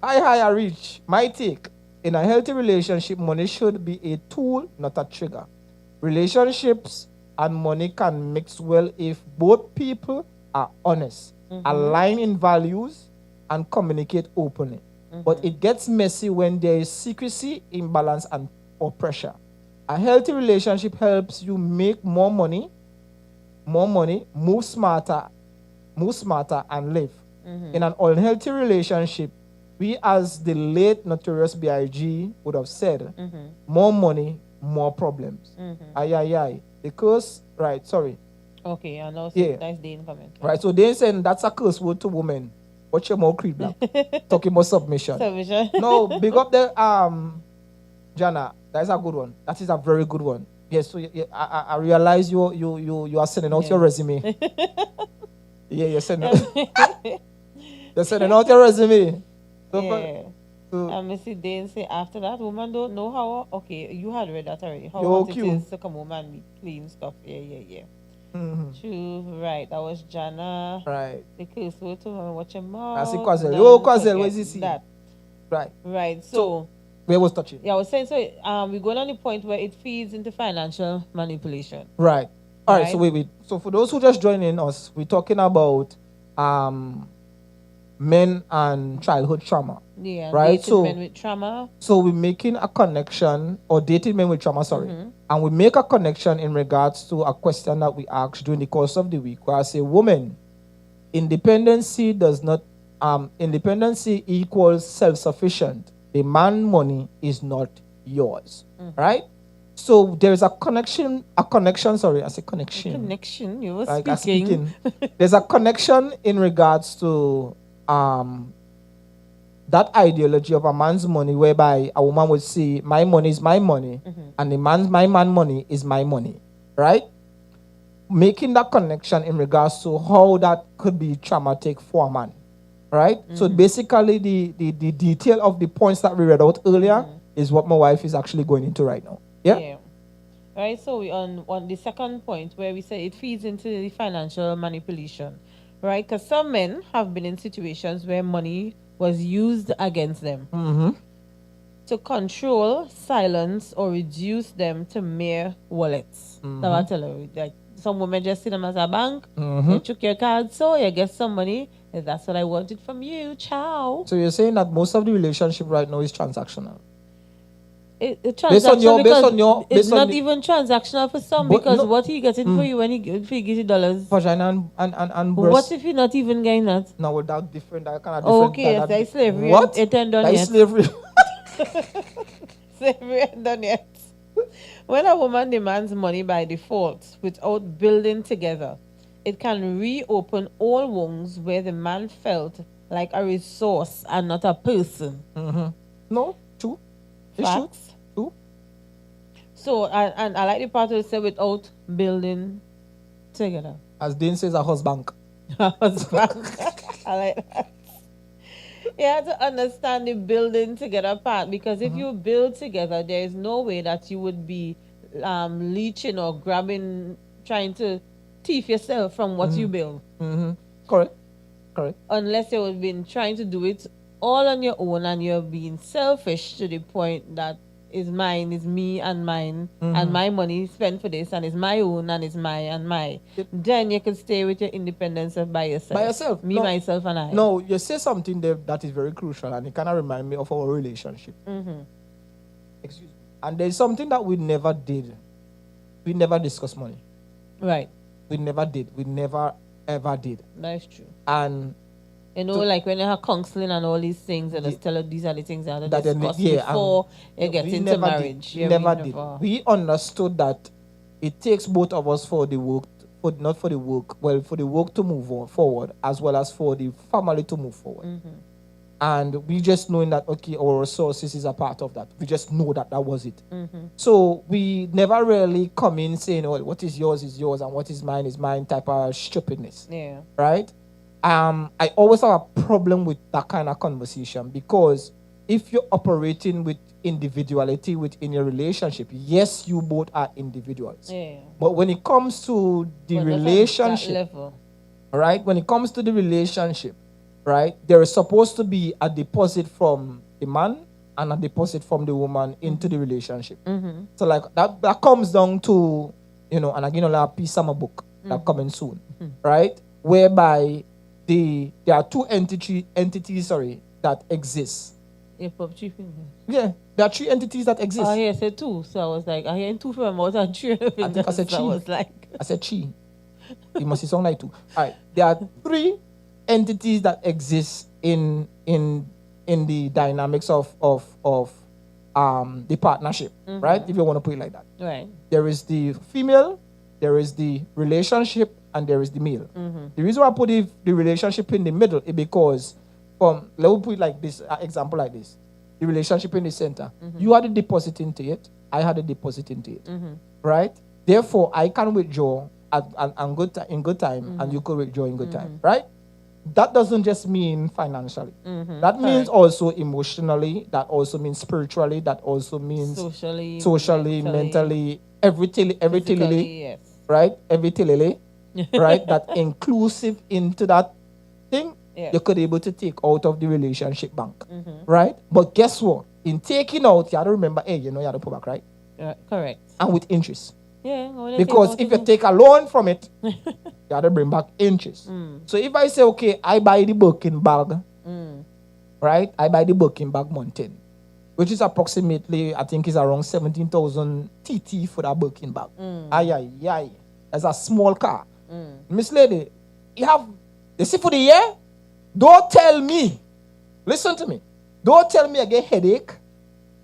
Hi, Rich. My take. In a healthy relationship, money should be a tool, not a trigger. Relationships and money can mix well if both people are honest, align in values, and communicate openly. But it gets messy when there is secrecy, imbalance, or pressure. A healthy relationship helps you make more money, move smarter, and live. In an unhealthy relationship, we, as the late notorious B.I.G. would have said, more money, more problems. Aye. Because, right, sorry. Okay, and also that's the comment. Right, so they saying that's a curse word to women. Watch your more creep black. Talking about submission. No, big up the Jana. That is a good one. That is a very good one. Yes, so I realize you are sending out your resume. You're sending you're sending out your resume. Missy Dane say after that woman don't know how. Okay, you had read that already. How it is to come home and meet clean stuff. Yeah. True, right. That was Jana. Right. The case word to watch him more. I see Quazel. Oh, Quazel, where is he see? That. Right. So where was touching? Yeah, I was saying we're going on the point where it feeds into financial manipulation. Right. All right. So wait. So for those who just joining us, we're talking about men and childhood trauma. Yeah, right. So men with trauma. So we're making a connection, or dating men with trauma, sorry. And we make a connection in regards to a question that we asked during the course of the week, where I say, woman, independency equals self-sufficient. The man money is not yours. Right? So there's a connection, sorry, I say connection. A connection, you were like speaking. There's a connection in regards to that ideology of a man's money, whereby a woman would say, my money is my money, and my man money is my money, right? Making that connection in regards to how that could be traumatic for a man, right? So basically, the detail of the points that we read out earlier is what my wife is actually going into right now. Yeah. Right. So we on the second point where we say it feeds into the financial manipulation, right? Because some men have been in situations where money was used against them to control, silence, or reduce them to mere wallets. So I tell you, like some women just see them as a bank, they took your card, so you get some money, That's what I wanted from you. Ciao. So you're saying that most of the relationship right now is transactional. It's not even transactional for some, because what he getting for you when he gives you dollars? Vagina and breast. What if he not even getting that? No, well, that's different. That kind of different. Okay, that's slavery. What? It ain't done yet. That's slavery. Slavery ain't done yet. When a woman demands money by default without building together, it can reopen all wounds where the man felt like a resource and not a person. Mm-hmm. No, true. Facts. True. So, and I like the part where it said without building together. As Dean says, a husband. I like that. You have to understand the building together part, because if you build together, there is no way that you would be leeching or grabbing, trying to thief yourself from what you build. Mm-hmm. Correct. Unless you have been trying to do it all on your own and you're being selfish to the point that is mine, is me and mine, and my money spent for this, and it's my own and it's my and my. Then you can stay with your independence by yourself. By yourself. Me, myself, and I. No, you say something there that is very crucial, and it kind of remind me of our relationship. Excuse me. And there's something that we never did. We never discussed money. Right. We never did. We never ever did. That's true. And like when you have counseling and all these things, and just tell you these are the things that are discussed before you get into marriage. We never did. We understood that it takes both of us for the work, for the work to move forward, as well as for the family to move forward. And we just knowing that, okay, our resources is a part of that. We just know that was it. So we never really come in saying, well, what is yours, and what is mine type of stupidness. Yeah. Right? I always have a problem with that kind of conversation, because if you're operating with individuality within your relationship, yes, you both are individuals. Yeah. But when it comes to the relationship, right? When it comes to the relationship, right, there is supposed to be a deposit from the man and a deposit from the woman into the relationship. So like that comes down to, and again, I'll have a piece of my book that coming soon, right? Whereby there are two entities that exist. Yeah, there are three entities that exist. I said two, so I was like, I hear two from my mouth and three. I think I said chi. I said chi. It must sound like two. All right, there are three entities that exist in the dynamics of the partnership, right? If you want to put it like that. Right. There is the female, there is the relationship, and there is the male. The reason why I put the relationship in the middle is because, let me put it like this, example like this. The relationship in the center. You had a deposit into it, I had a deposit into it, right? Therefore, I can withdraw in good time, and you could withdraw in good time, right? That doesn't just mean financially. That means also emotionally, that also means spiritually, that also means socially, mentally, everything, yes. right? Everything, right? That inclusive into that thing, you could be able to take out of the relationship bank, right? But guess what? In taking out, you have to remember, you have to put back, right? Correct. And with interest. Yeah. Because if you take a loan from it, you have to bring back interest. So if I say, okay, I buy the Birkin bag, right? I buy the Birkin bag mountain, which is approximately, I think, is around 17,000 TT for that Birkin bag. Aye. That's a small car. Miss Lady, you see for the year, don't tell me, listen to me, don't tell me I get headache.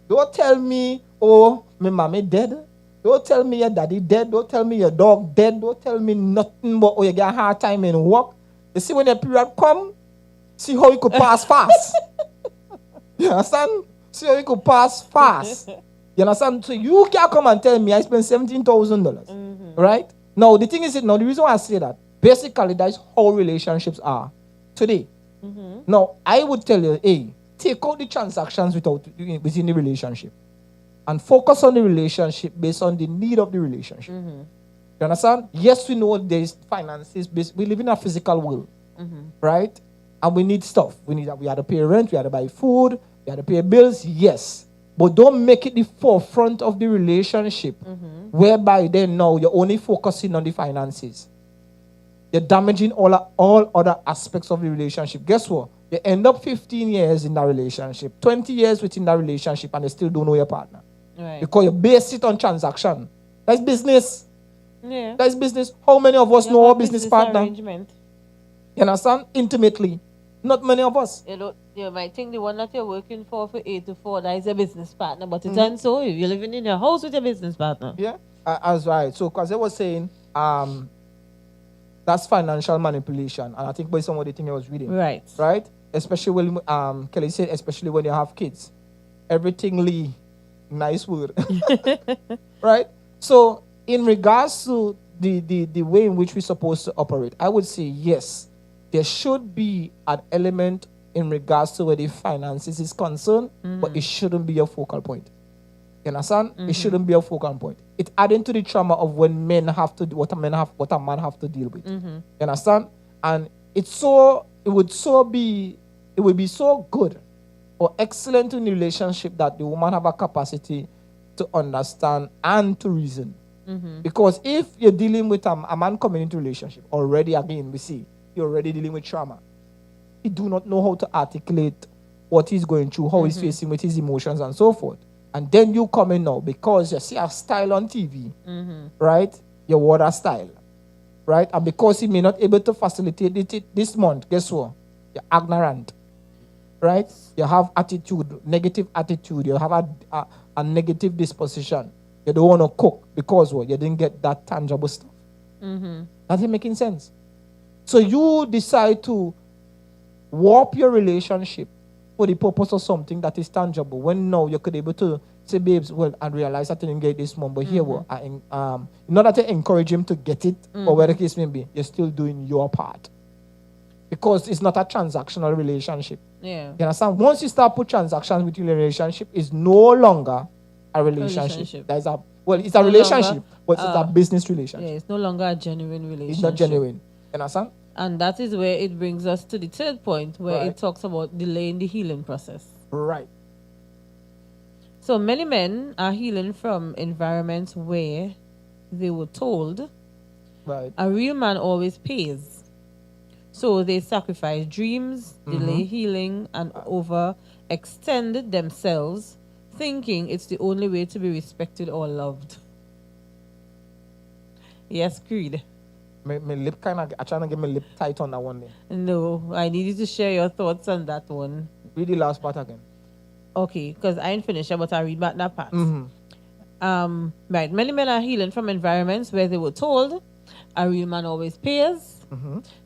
Don't tell me, oh, my mommy dead. Don't tell me your daddy dead. Don't tell me your dog dead. Don't tell me nothing but you get a hard time in work. You see when the period come, see how you could pass fast. You understand? See how you could pass fast. You understand? So you can't come and tell me I spent $17,000. Right? Now the thing is, the reason why I say that, basically that's how relationships are today. Now I would tell you, hey, take out the transactions within the relationship. And focus on the relationship based on the need of the relationship. You understand? Yes, we know there's finances. We live in a physical world, right? And we need stuff. We have to pay rent, we have to buy food, we have to pay bills, yes. But don't make it the forefront of the relationship, whereby then now you're only focusing on the finances. You're damaging all other aspects of the relationship. Guess what? You end up 15 years in that relationship, 20 years within that relationship, and you still don't know your partner. Right. Because you base it on transaction. That's business. Yeah. That's business. How many of us know our business partner? Arrangement. You understand? Intimately. Not many of us. You might think the one that you're working for 8 to 4, that is a business partner, but it turns so. You're living in your house with your business partner. Yeah, that's right. So, because they were saying, that's financial manipulation, and I think by some of the thing I was reading. Right. Right. Especially when Kelly said, especially when you have kids, everything Lee, nice word. Right. So, in regards to the way in which we're supposed to operate, I would say yes, there should be an element in regards to where the finances is concerned, but it shouldn't be a focal point. You understand? It shouldn't be a focal point. It's adding to the trauma of when men have to do what a man have to deal with. You understand? And it would be so good or excellent in the relationship that the woman have a capacity to understand and to reason. Because if you're dealing with a man coming into a relationship, already again we see you're already dealing with trauma. He do not know how to articulate what he's going through, how he's facing with his emotions and so forth. And then you come in now because you see a style on TV, right? Your water style, right? And because he may not able to facilitate it this month, guess what? You're ignorant, right? You have attitude, negative attitude. You have a negative disposition. You don't want to cook because what? You didn't get that tangible stuff. Nothing making sense. So you decide to warp your relationship for the purpose of something that is tangible. When now you could be able to say, babes, well, I realize I didn't get this one, but here, well, not that I encourage him to get it, or whatever the case may be, you're still doing your part. Because it's not a transactional relationship. Yeah. You understand? Once you start put transactions with your relationship, it's no longer a relationship. It's a relationship, but it's a business relationship. Yeah, it's no longer a genuine relationship. It's not genuine. You understand? And that is where it brings us to the third point, where it talks about delaying the healing process. Right. So many men are healing from environments where they were told a real man always pays. So they sacrifice dreams, delay healing, and overextend themselves, thinking it's the only way to be respected or loved. Yes, Creed. My lip I'm trying to get my lip tight on that one there. No, I need you to share your thoughts on that one. Read the last part again. Okay, because I ain't finished, but I'll read back that part. Right, many men are healing from environments where they were told a real man always pays.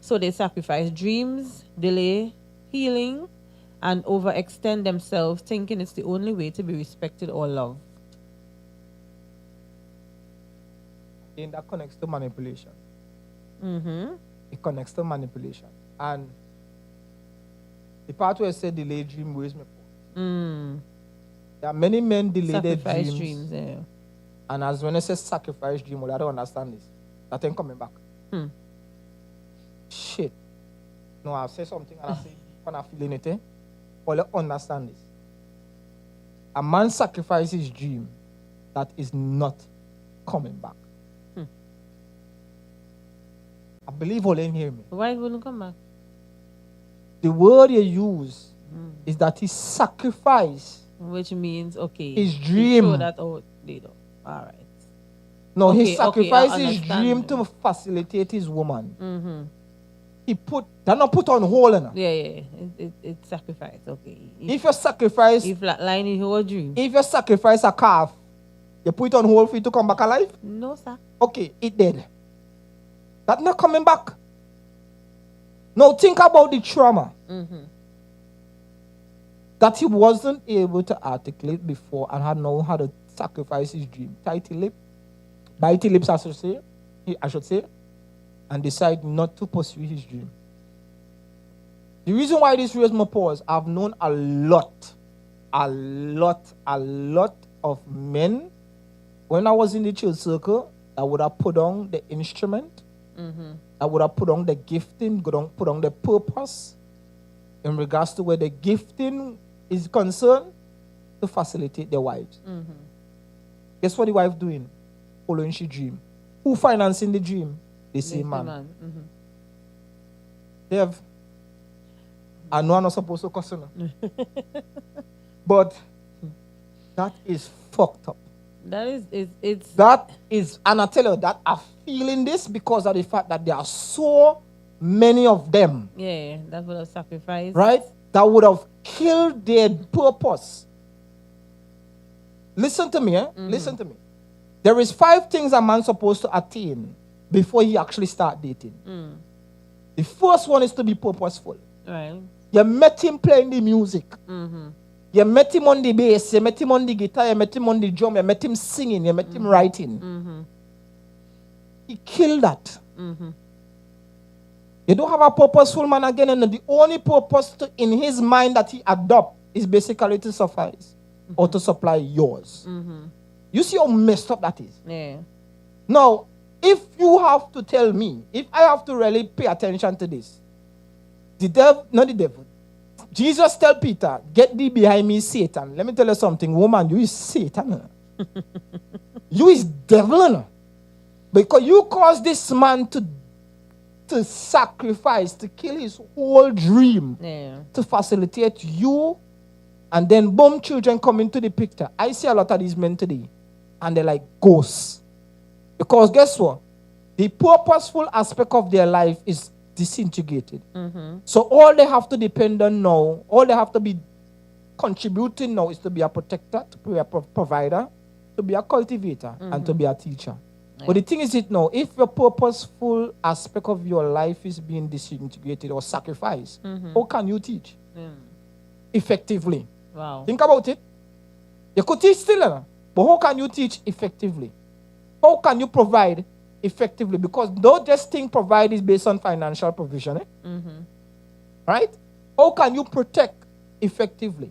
So they sacrifice dreams, delay healing, and overextend themselves, thinking it's the only way to be respected or loved. And that connects to manipulation. It connects to manipulation. And the part where I said delay dream, where's my point? There are many men delay their dreams. Yeah. And as when I say sacrifice dream, well, I don't understand this. That ain't coming back. Shit. No, I'll say something and I say, when I'm feeling it, well, I understand this. A man sacrifices his dream that is not coming back. I believe all in hear me. Why wouldn't come back? The word you use is that he sacrificed, which means his dream. Throw that out later. All right. No, he sacrificed his dream to facilitate his woman. He not put on hold in her. Yeah. It's sacrifice. Okay. If you sacrifice, if flatline is your dream. If you sacrifice a calf, you put it on hold for it to come back alive? No, sir. Okay, it did. That's not coming back. Now think about the trauma that he wasn't able to articulate before and had known how to sacrifice his dream. Bite his lips, I should say, and decide not to pursue his dream. The reason why this raised my pause, I've known a lot of men when I was in the church circle that would have put on the instrument, that would have put on the gifting, put on the purpose in regards to where the gifting is concerned to facilitate their wives. Guess what the wife doing? Following she dream. Who financing the dream? The same man. Dev, I know I'm not supposed to cuss, but that is fucked up. That is, That is, and I tell you that I'm feeling this because of the fact that there are so many of them. Yeah, that would have sacrificed. Right? That would have killed their purpose. Listen to me, Listen to me. There is 5 things a man supposed to attain before he actually start dating. The first one is to be purposeful. Right. You met him playing the music. You met him on the bass, you met him on the guitar, you met him on the drum, you met him singing, you met him writing. He killed that. You don't have a purposeful man again, and the only purpose in his mind that he adopt is basically to suffice or to supply yours. You see how messed up that is? Yeah. Now, if you have to tell me, if I have to really pay attention to this, not the devil, Jesus tell Peter, get thee behind me, Satan. Let me tell you something, woman, you is Satan. You is devil. Because you caused this man to sacrifice, to kill his whole dream, to facilitate you, and then boom, children come into the picture. I see a lot of these men today, and they're like ghosts. Because guess what? The purposeful aspect of their life is disintegrated. So all they have to depend on now, all they have to be contributing now is to be a protector, to be a provider, to be a cultivator, and to be a teacher. But the thing is now, if your purposeful aspect of your life is being disintegrated or sacrificed, how can you teach effectively? Wow. Think about it. You could teach still, but how can you teach effectively? How can you provide effectively? Because don't just think provide is based on financial provision. Right? How can you protect effectively?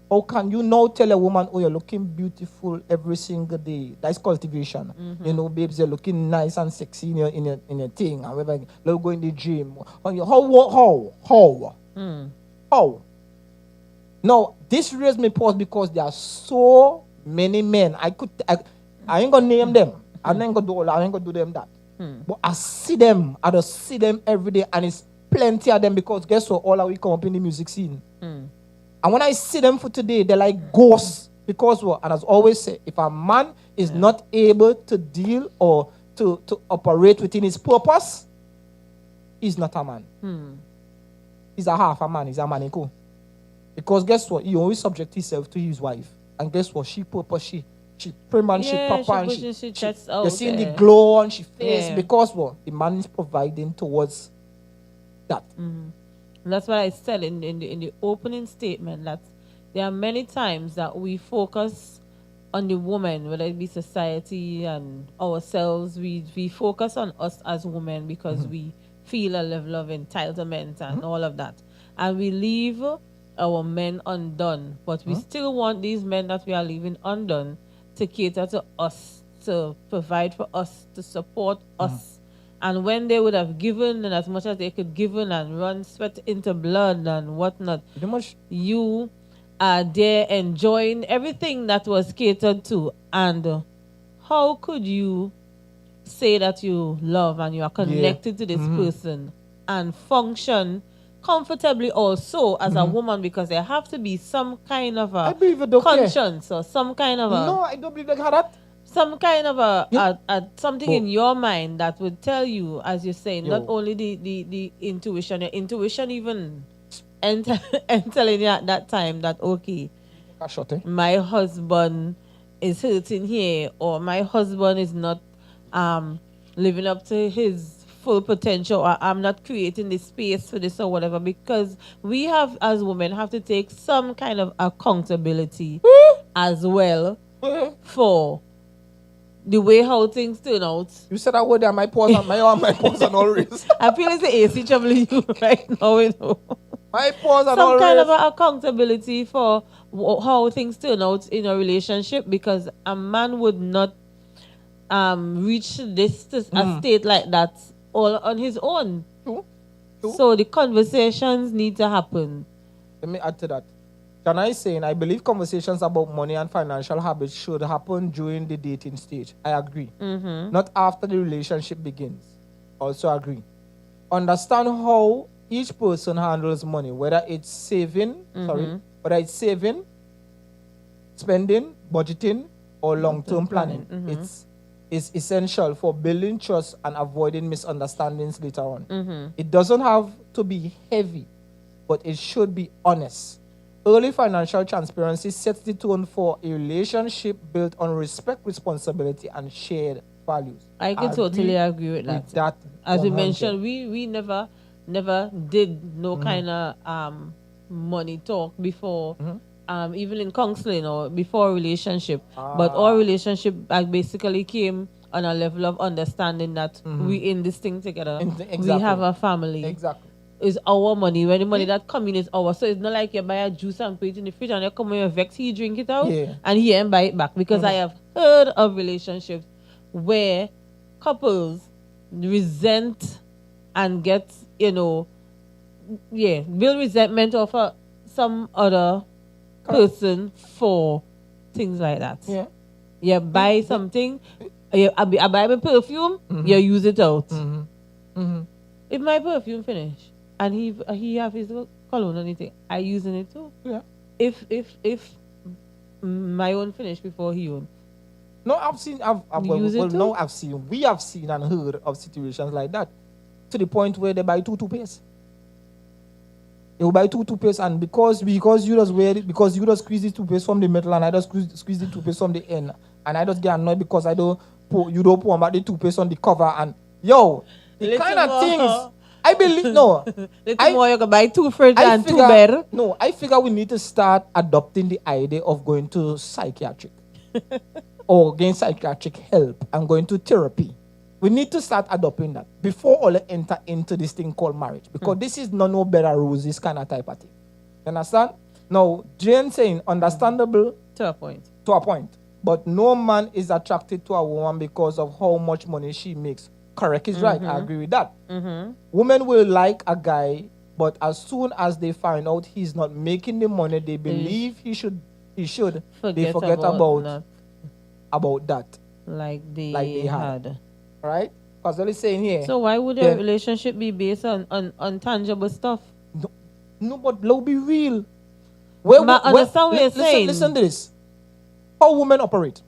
How can you now tell a woman, oh, you're looking beautiful every single day? That's cultivation. You know, babes, you're looking nice and sexy in your thing. However, let's go in the gym. How? Now, this raised me pause because there are so many men. I ain't gonna name them. I ain't gonna do them that. But I see them. I just see them every day, and it's plenty of them because guess what? All of we come up in the music scene. And when I see them for today, they're like ghosts. Because what? And as I always say, if a man is not able to deal or to operate within his purpose, he's not a man. He's a half a man. He's a manico. Because guess what? He always subject himself to his wife. And guess what? She purpose, she prim and she proper and she you see the glow on she face. Because what? The man is providing towards that. That's what I said in the opening statement, that there are many times that we focus on the woman, whether it be society and ourselves. We focus on us as women because we feel a level of entitlement and all of that. And we leave our men undone. But we still want these men that we are leaving undone to cater to us, to provide for us, to support us. And when they would have given and as much as they could give and run sweat into blood and whatnot, you are there enjoying everything that was catered to. And how could you say that you love and you are connected to this person and function comfortably also as a woman? Because there have to be some kind of a conscience or some kind of a... No, I don't believe that. Some kind of a something in your mind that would tell you, as you're saying, not only the intuition, your intuition even and telling you at that time that, okay, my husband is hurting here, or my husband is not living up to his full potential, or I'm not creating the space for this or whatever. Because we have, as women, have to take some kind of accountability as well for the way how things turn out. You said that word there, my pause and my pause and all race. I feel it's the ACW right now, you know. My pause and some all kind race. of accountability for how things turn out in a relationship, because a man would not reach this to a state like that all on his own. True. So the conversations need to happen. Let me add to that. Can I say, I believe conversations about money and financial habits should happen during the dating stage. I agree. Not after the relationship begins. Also agree. Understand how each person handles money, whether it's saving, whether it's saving, spending, budgeting, or long-term planning. It's essential for building trust and avoiding misunderstandings later on. It doesn't have to be heavy, but it should be honest. Early financial transparency sets the tone for a relationship built on respect, responsibility, and shared values. I can totally agree with that. As we mentioned, we never did no kind of money talk before. Even in counseling or before relationship. But our relationship basically came on a level of understanding that we in this thing together. We have a family. Exactly. It's our money. When the money that come in is ours. So it's not like you buy a juice and put it in the fridge and you come and you vex, he drink it out and he ain't buy it back. Because I have heard of relationships where couples resent and get, build resentment of some other person for things like that. You buy something, I buy my perfume, you use it out. If my perfume finish and he have his cologne and anything, I using it too. If my own finish before he own. No, we have seen and heard of situations like that, to the point where they buy two toothpaste. They will buy two toothpaste, and because you just wear it, because you just squeeze the toothpaste from the middle and I just squeeze the toothpaste from the end, and I just get annoyed because you don't pour about the toothpaste on the cover, and the kind of things I believe more you can buy two fridge and two bed. No, I figure we need to start adopting the idea of going to psychiatric or getting psychiatric help and going to therapy. We need to start adopting that before all enter into this thing called marriage, because this is no better roses kind of type of thing. You understand? Now, Jane saying understandable to a point, but no man is attracted to a woman because of how much money she makes. Correct is right. I agree with that. Women will like a guy, but as soon as they find out he's not making the money they believe he should, they forget about that. Like they had. Right? Because what he's saying here. So why would a relationship be based on tangible stuff? No, but let's be real. Understand what you're saying. Listen to this. How women operate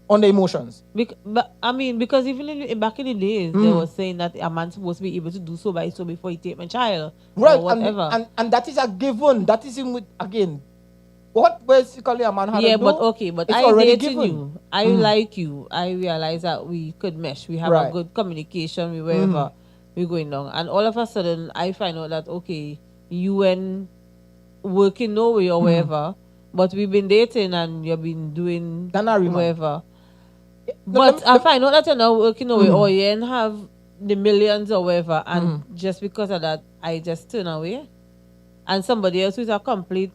on the emotions. Because even back in the days, they were saying that a man's supposed to be able to do so before he take my child. Right, or whatever. And that is a given. That is again. What basically a man has to do? But I dated you. I like you. I realize that we could mesh. We have a good communication. We wherever we're going down. And all of a sudden, I find out that, you went working Norway or wherever, but we've been dating and you've been doing wherever. But I find out that you're not working away or you ain't have the millions or whatever, and just because of that, I just turn away. And somebody else with a complete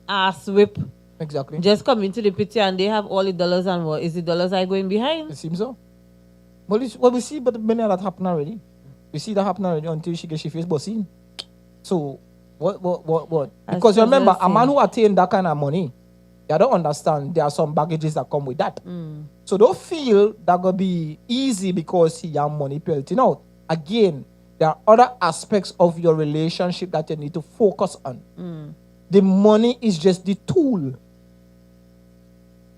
ass whip. Exactly. Just come into the picture and they have all the dollars, and what is the dollars I going behind? It seems so. Well, we see, but many of that happen already. We see that happen already until she gets her face bossing. So, what? Because you remember, a man who attained that kind of money, you don't understand there are some baggages that come with that. So don't feel that gonna be easy because he have money pelting out. Again, there are other aspects of your relationship that you need to focus on. The money is just the tool.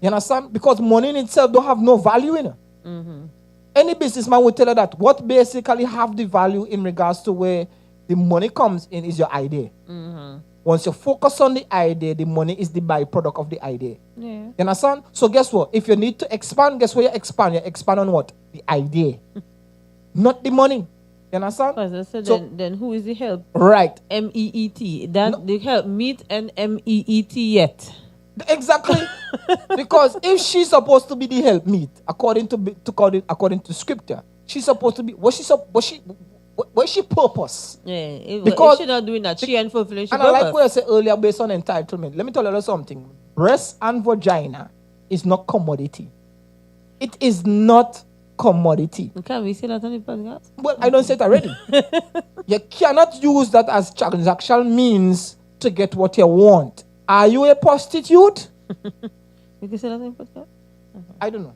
You understand? Because money in itself don't have no value in it. Any businessman will tell you that what basically have the value in regards to where the money comes in is your idea. Once you focus on the idea, the money is the byproduct of the idea. You understand? So guess what? If you need to expand, guess what you expand? You expand on what? The idea. Not the money. You understand? So then who is the help? Right. MEET. The help meet and MEET yet. Exactly. Because if she's supposed to be the help meet, according to scripture, she's supposed to be what's she purpose? Because she's not doing that, she ain't fulfilling her purpose. And I like what I said earlier based on entitlement. Let me tell you something. Breast and vagina is not commodity. It is not commodity. Can we say that on the podcast? Well, I don't say it already. You cannot use that as transactional means to get what you want. Are you a prostitute? You can say that on the podcast? I don't know.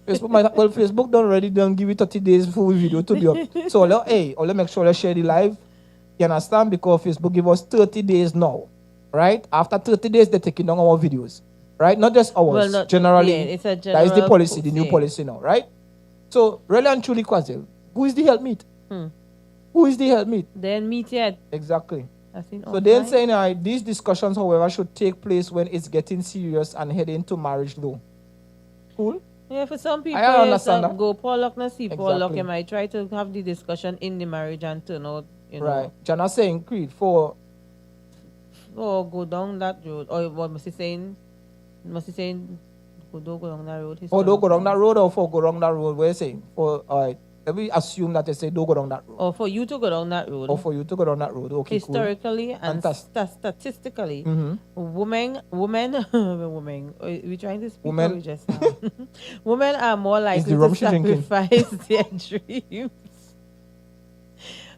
Facebook don't give you 30 days full video to be up. So let's make sure let's share the live. You understand? Because Facebook give us 30 days now. Right? After 30 days, they're taking down our videos. Right? Not just ours. Well, generally. Yeah, it's a general that is the policy, the new policy now, right? So really and truly, Kwazel, who is the helpmeet? Who is the helpmeet? They ain't meet yet. Exactly. So they're saying these discussions, however, should take place when it's getting serious and heading to marriage law. Cool? Yeah, for some people, I understand that. go Pollock, na see Pollock, Exactly. you might try to have the discussion in the marriage and turn out, you know. Right. Jana saying, Creed, for... Or go down that road. Or what must he saying? Must he saying, don't go down that road? Or don't go down that road, or for go down that road, what are you saying? For, let me assume that they say don't go down that road. Or for you to go down that road. Or for you to go down that road, okay, historically cool. and statistically, women, we trying to speak women, we just now. Women are more likely to sacrifice their dreams.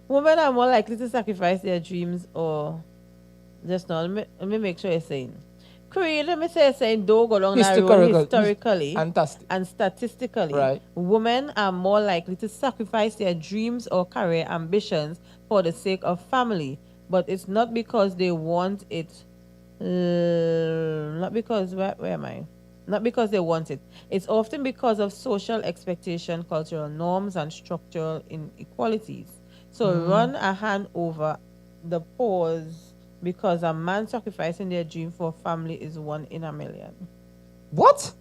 Women are more likely to sacrifice their dreams or just now. Let me make sure you're saying. Creed, let me say saying don't go down that road historically and statistically. Right. Women are more likely to sacrifice their dreams or career ambitions for the sake of family. But it's not because they want it. Not because, where am I? Not because they want it. It's often because of social expectation, cultural norms, and structural inequalities. So run a hand over the pause. Because a man sacrificing their dream for family is 1 in a million. What?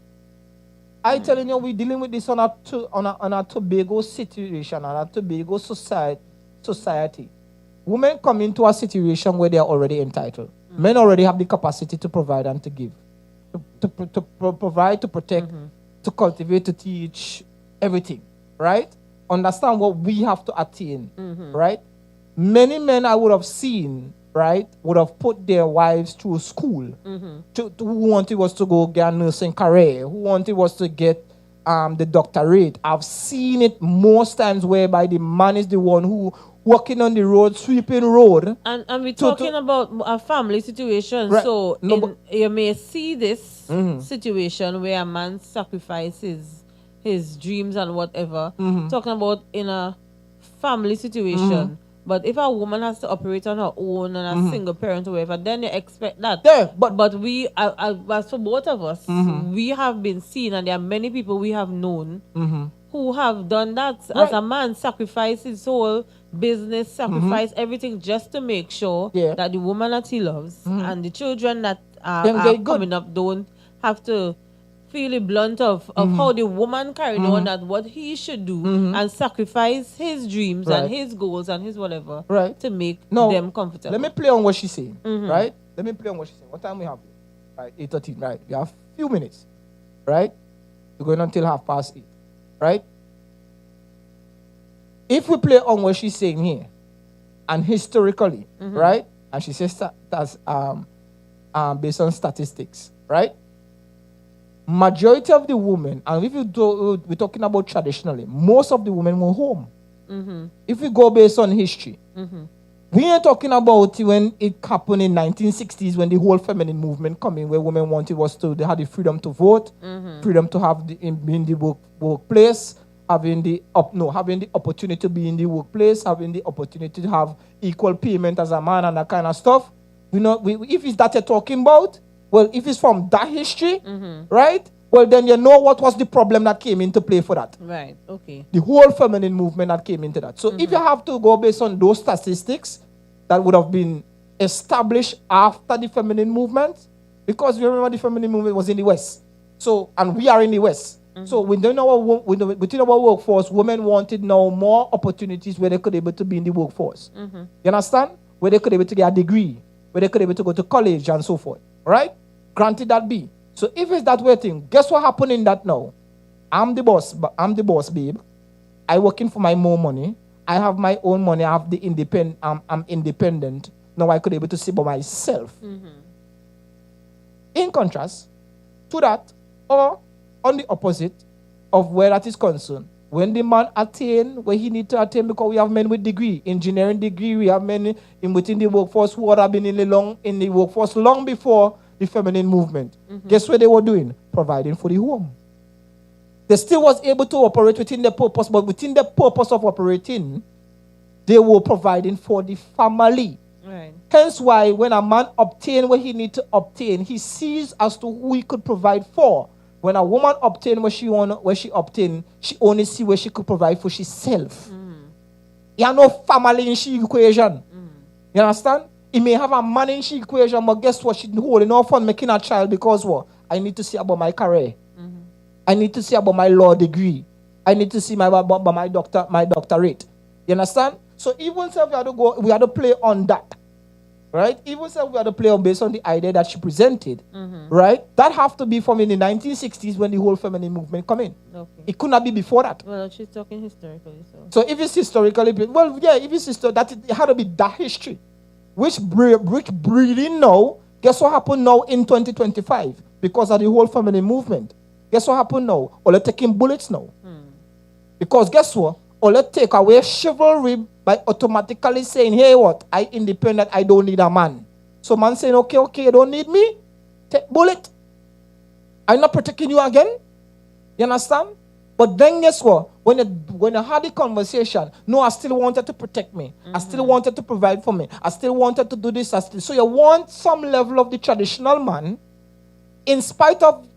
I telling you, we're dealing with this on a Tobago situation, on a Tobago society. Women come into a situation where they are already entitled. Men already have the capacity to provide and to give. To provide, to protect, to cultivate, to teach, everything. Right? Understand what we have to attain. Right? Many men I would have seen, right, would have put their wives through school. Who wanted was to go get a nursing career, who wanted was to get the doctorate. I've seen it most times whereby the man is the one who walking on the road, sweeping road. And we're talking about a family situation. Right. So you may see this situation where a man sacrifices his dreams and whatever. Talking about in a family situation. But if a woman has to operate on her own and a single parent or whatever, then you expect that. Yeah, but we, as for both of us, we have been seen, and there are many people we have known who have done that. Right. As a man, sacrifice his whole business, sacrifice everything just to make sure that the woman that he loves and the children that are coming up don't have to feel the blunt of how the woman carried on that what he should do and sacrifice his dreams and his goals and his whatever to make them comfortable. Let me play on what she's saying, right? Let me play on what she's saying. What time we have? Right, 8:13, right? We have a few minutes, right? We're going until 8:30, right? If we play on what she's saying here, and historically, right? And she says that's based on statistics, right? Majority of the women, and if we're talking about traditionally, most of the women were home. If we go based on history, we ain't talking about when it happened in 1960s when the whole feminine movement came in, where women wanted was to they had the freedom to vote, freedom to have in the workplace, having the opportunity to be in the workplace, having the opportunity to have equal payment as a man and that kind of stuff. If it's that you're talking about. Well, if it's from that history, right? Well, then you know what was the problem that came into play for that. Right, okay. The whole feminine movement that came into that. So if you have to go based on those statistics that would have been established after the feminine movement, because you remember the feminine movement was in the West. So, and we are in the West. So within our workforce, women wanted now more opportunities where they could be able to be in the workforce. You understand? Where they could be able to get a degree, where they could be able to go to college and so forth. Right? Granted that be. So if it's that way thing, guess what happened in that now? I'm the boss, babe. I working for my more money. I have my own money. I have the I'm independent. Now I could be able to see by myself. In contrast to that, or on the opposite of where that is concerned, when the man attain where he need to attain, because we have men with degree, engineering degree, we have men within the workforce who have been in the workforce long before the feminine movement. Guess what they were doing? Providing for the home. They still was able to operate within the purpose, but within the purpose of operating, they were providing for the family. Right. Hence why when a man obtains what he needs to obtain, he sees as to who he could provide for. When a woman obtains what she obtained, she only see where she could provide for herself. You have no family in she equation. You understand? He may have a man in she equation, but guess what? She's holding off on making a child because what? I need to see about my career. I need to see about my law degree. I need to see about my doctorate. You understand? So even if we had to play on that. Right? Even if we had to play on based on the idea that she presented. Right? That have to be from in the 1960s when the whole feminine movement come in. Okay. It could not be before that. Well, she's talking historically. So if it's historically, well, yeah, if it's historically, it had to be that history. Which breeding now, guess what happened now in 2025? Because of the whole feminine movement. Guess what happened now? All they're taking bullets now. Because guess what? All they take away chivalry by automatically saying, hey, what? I independent, I don't need a man. So man saying, okay, you don't need me? Take bullet. I'm not protecting you again. You understand? But then guess what? When you had the conversation, no, I still wanted to protect me. I still wanted to provide for me. I still wanted to do this. So you want some level of the traditional man, in spite of,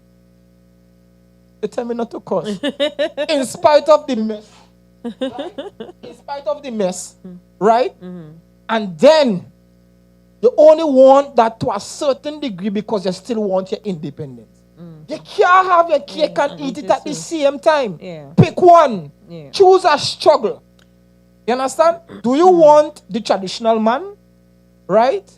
you tell me not to curse, in spite of the mess. Right? In spite of the mess, right? And then you only want that to a certain degree because you still want your independence. You can't have your cake and eat it at the same time. Pick one. Choose a struggle. You understand? Do you want the traditional man, right?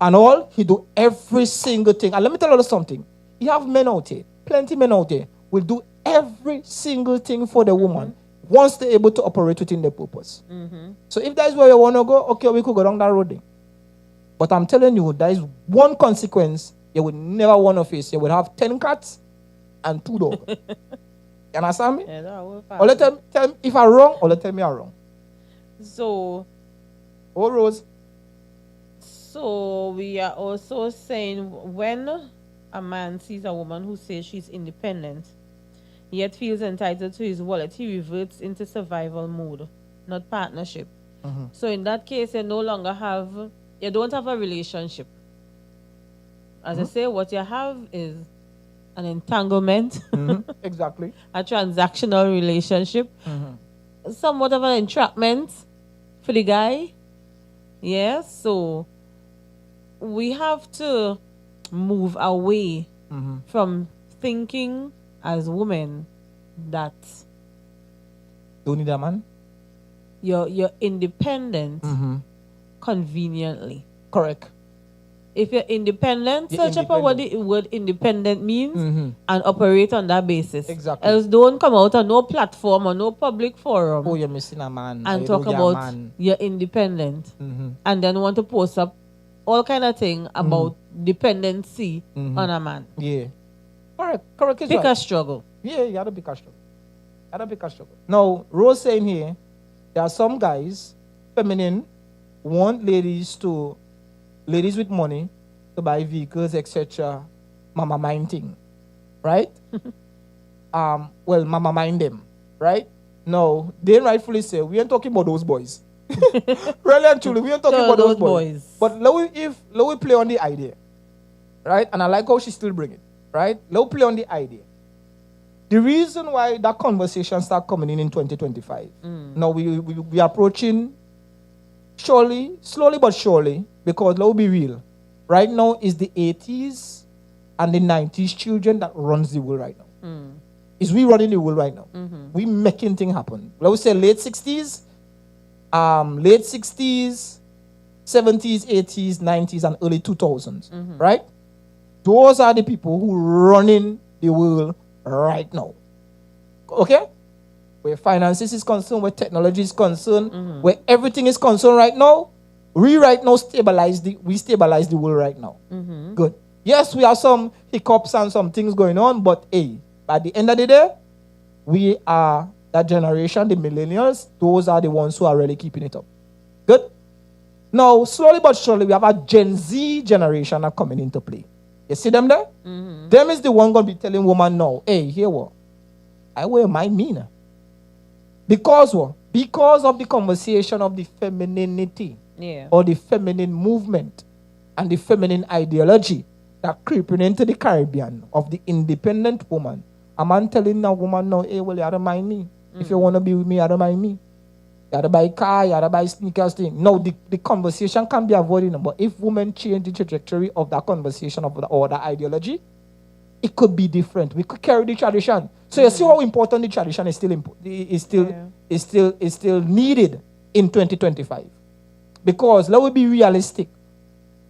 And all, he do every single thing. And let me tell you something. You have men out there, plenty men out there, will do every single thing for the woman once they're able to operate within their purpose. So if that is where you want to go, okay, we could go down that road. But I'm telling you, there is one consequence you would never want to face. You would have 10 cats and 2 dogs. You understand me? Yeah, or let them tell me if I'm wrong, or let tell me I'm wrong. So, Rose. So we are also saying when a man sees a woman who says she's independent, yet feels entitled to his wallet, he reverts into survival mode, not partnership. So in that case, you don't have a relationship. As I say, what you have is an entanglement. Exactly. A transactional relationship. Somewhat of an entrapment for the guy. Yes, so we have to move away from thinking as women that don't need a man. You're independent conveniently. Correct. If you're independent, search up what the word independent means and operate on that basis. Exactly. Else don't come out on no platform or no public forum. Oh, you're missing a man. And talk about you're independent. And then want to post up all kind of thing about dependency on a man. Yeah. Correct. Pick a struggle. Yeah, you gotta pick a struggle. Now, Rose saying here, there are some guys, feminine, want ladies with money to buy vehicles, etc. Mama mind thing, right? Well, mama mind them, right? No, they rightfully say we ain't talking about those boys. Really and truly, we ain't talking about those boys. But let we play on the idea, right? And I like how she still bring it, right? Let we play on the idea. The reason why that conversation start coming in 2025. Now we are approaching slowly but surely, because let's be real. Right now is the 80s and the 90s children that runs the world right now. Is we running the world right now. We making things happen. Let's say late 60s, 70s, 80s, 90s, and early 2000s. Right? Those are the people who running the world right now. Okay? Where finances is concerned, where technology is concerned, where everything is concerned right now, we right now stabilize the world right now. Good. Yes, we have some hiccups and some things going on, but hey, by the end of the day, we are that generation, the millennials, those are the ones who are really keeping it up. Good. Now, slowly but surely, we have a Gen Z generation that coming into play. You see them there? Them is the one going to be telling woman now, hey, here what? I will mind me now. Because what? Because of the conversation of the femininity. Yeah. Or the feminine movement and the feminine ideology that creeping into the Caribbean of the independent woman. A man telling a woman now, hey, well, you don't mind me. If you want to be with me, you don't mind me. You gotta buy car, you gotta buy sneakers thing. No, the conversation can be avoided. But if women change the trajectory of that conversation or that ideology, it could be different. We could carry the tradition. So you see how important the tradition is still needed in 2025. Because let me be realistic.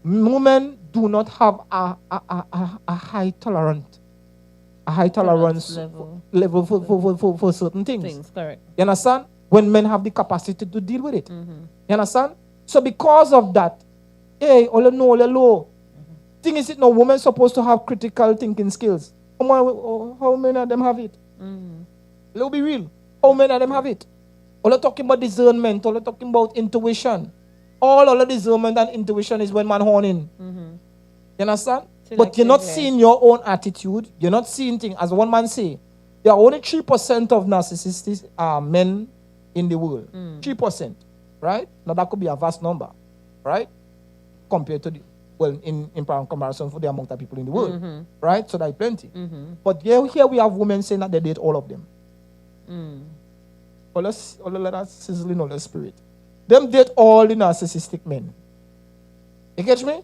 Women do not have a high tolerance level for certain things. Correct. You understand? When men have the capacity to deal with it. You understand? So because of that, hey, all low. Thing is, no woman supposed to have critical thinking skills. How many of them have it? Let's be real. How many of them have it? All talking about discernment, all talking about intuition. All of discernment and intuition is when man horning. You understand? But you're not seeing your own attitude. You're not seeing things. As one man say, there are only 3% of narcissistic men in the world. 3%. Right? Now that could be a vast number. Right? Compared to in comparison for the amount of people in the world. Right? So that's plenty. But here we have women saying that they date all of them. All that sizzling all the spirit. Them date all the narcissistic men. You catch me?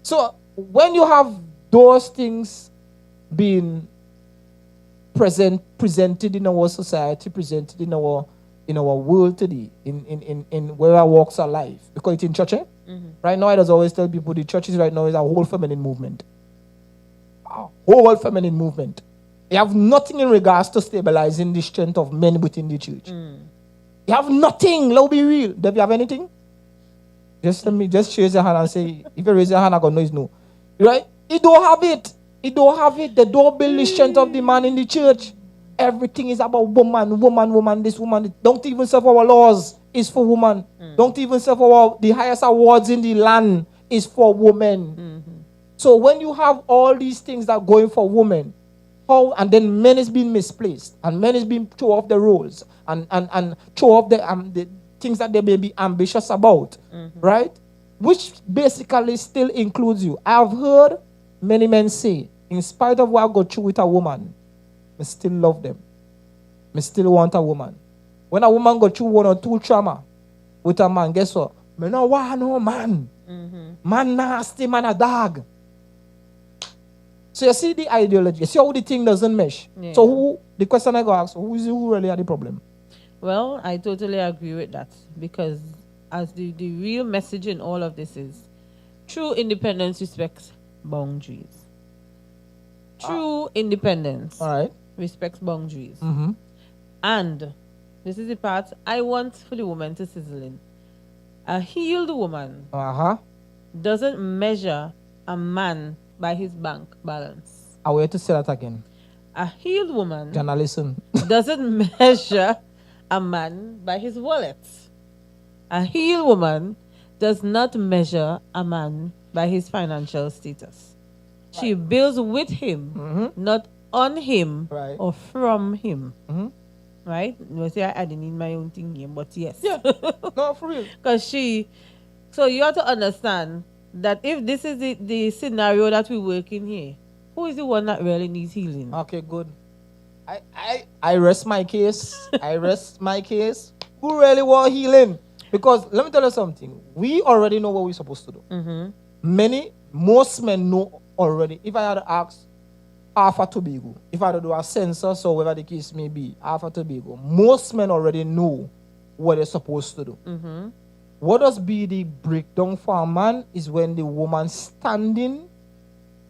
So when you have those things being presented in our society, presented in our world today, in where our walks are life, because it's in church, right now I just always tell people the churches right now is a whole feminine movement. A whole feminine movement. You have nothing in regards to stabilizing the strength of men within the church. You have nothing. Let's be real. Do you have anything? Just raise your hand and say, if you raise your hand, I got noise no. Right? You don't have it. You don't have it. They don't build the strength of the man in the church. Everything is about woman, this woman. Don't even serve our laws is for woman. Don't even serve the highest awards in the land is for women. So when you have all these things that are going for women, and then men is being misplaced, and men is being throw off the roles, and throw off the things that they may be ambitious about, right? Which basically still includes you. I've heard many men say, in spite of what I go through with a woman, I still love them. I still want a woman. When a woman go through 1 or 2 trauma with a man, guess what? I don't want no man. Man nasty, man a dog. So you see the ideology. You see how the thing doesn't mesh. Yeah. So the question I go ask, who really had the problem? Well, I totally agree with that. Because as the real message in all of this is, true independence respects boundaries. True independence respects boundaries. And this is the part I want for the woman to sizzle in. A healed woman doesn't measure a man by his bank balance. I will to say that again. A healed woman listen. doesn't measure a man by his wallet. A healed woman does not measure a man by his financial status. She builds with him, not on him or from him. Right? You say I didn't need my own thing here, but yes. Yeah. No, for real. Because so you have to understand that if this is the scenario that we work in here, who is the one that really needs healing? Okay, good. I rest my case. I rest my case. Who really want healing? Because let me tell you something. We already know what we're supposed to do. Most men know already. If I had to ask Alpha Tobago, if I had to do a census or whatever the case may be, Alpha Tobago, most men already know what they're supposed to do. What does be the breakdown for a man is when the woman standing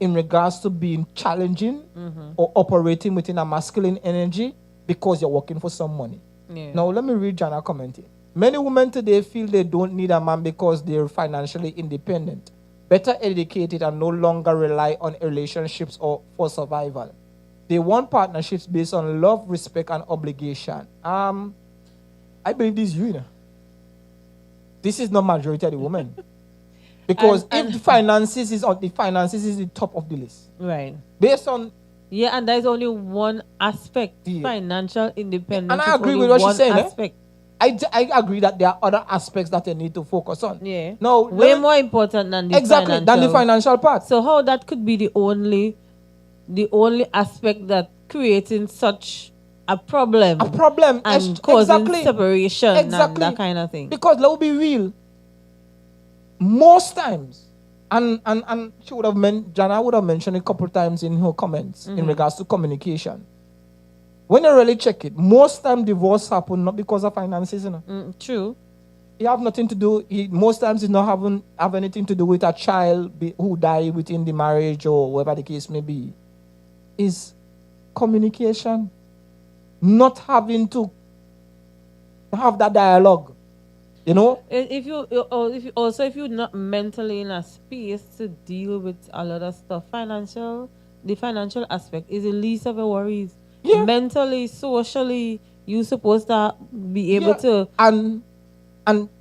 in regards to being challenging or operating within a masculine energy because you're working for some money. Yeah. Now, let me read Jana commenting. Many women today feel they don't need a man because they're financially independent, better educated, and no longer rely on relationships or for survival. They want partnerships based on love, respect, and obligation. I believe this is you know. This is not majority of the women. Because if the finances is the top of the list. Right. Based on Yeah, and there's only one aspect. Financial independence. And I agree with what she's saying. Aspect. I agree that there are other aspects that they need to focus on. Yeah. No, way more important than the financial. Than the financial part. So how that could be the only aspect that creating such a problem. And causing separation and that kind of thing. Because let's be real. Most times, and she would have Jana would have mentioned a couple times in her comments in regards to communication. When you really check it, most time divorce happen not because of finances, you know. True. It have nothing to do. Most times it not have anything to do with a child who died within the marriage or whatever the case may be. Is communication, not having to have that dialogue. You know, if you're not mentally in a space to deal with a lot of stuff, the financial aspect is the least of your worries. Yeah. Mentally, socially, you're supposed to be able to and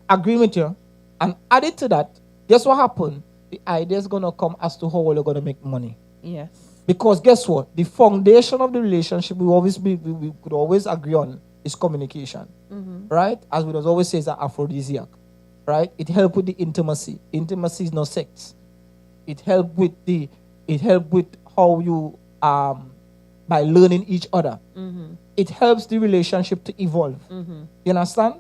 agree with you. And added to that, guess what happened? The idea is gonna come as to how you're gonna make money. Yes. Because guess what? The foundation of the relationship we could always agree on is communication. Right? As we always say, it's an aphrodisiac. Right? It helps with the intimacy. Intimacy is not sex. It helps with how you by learning each other. It helps the relationship to evolve. You understand?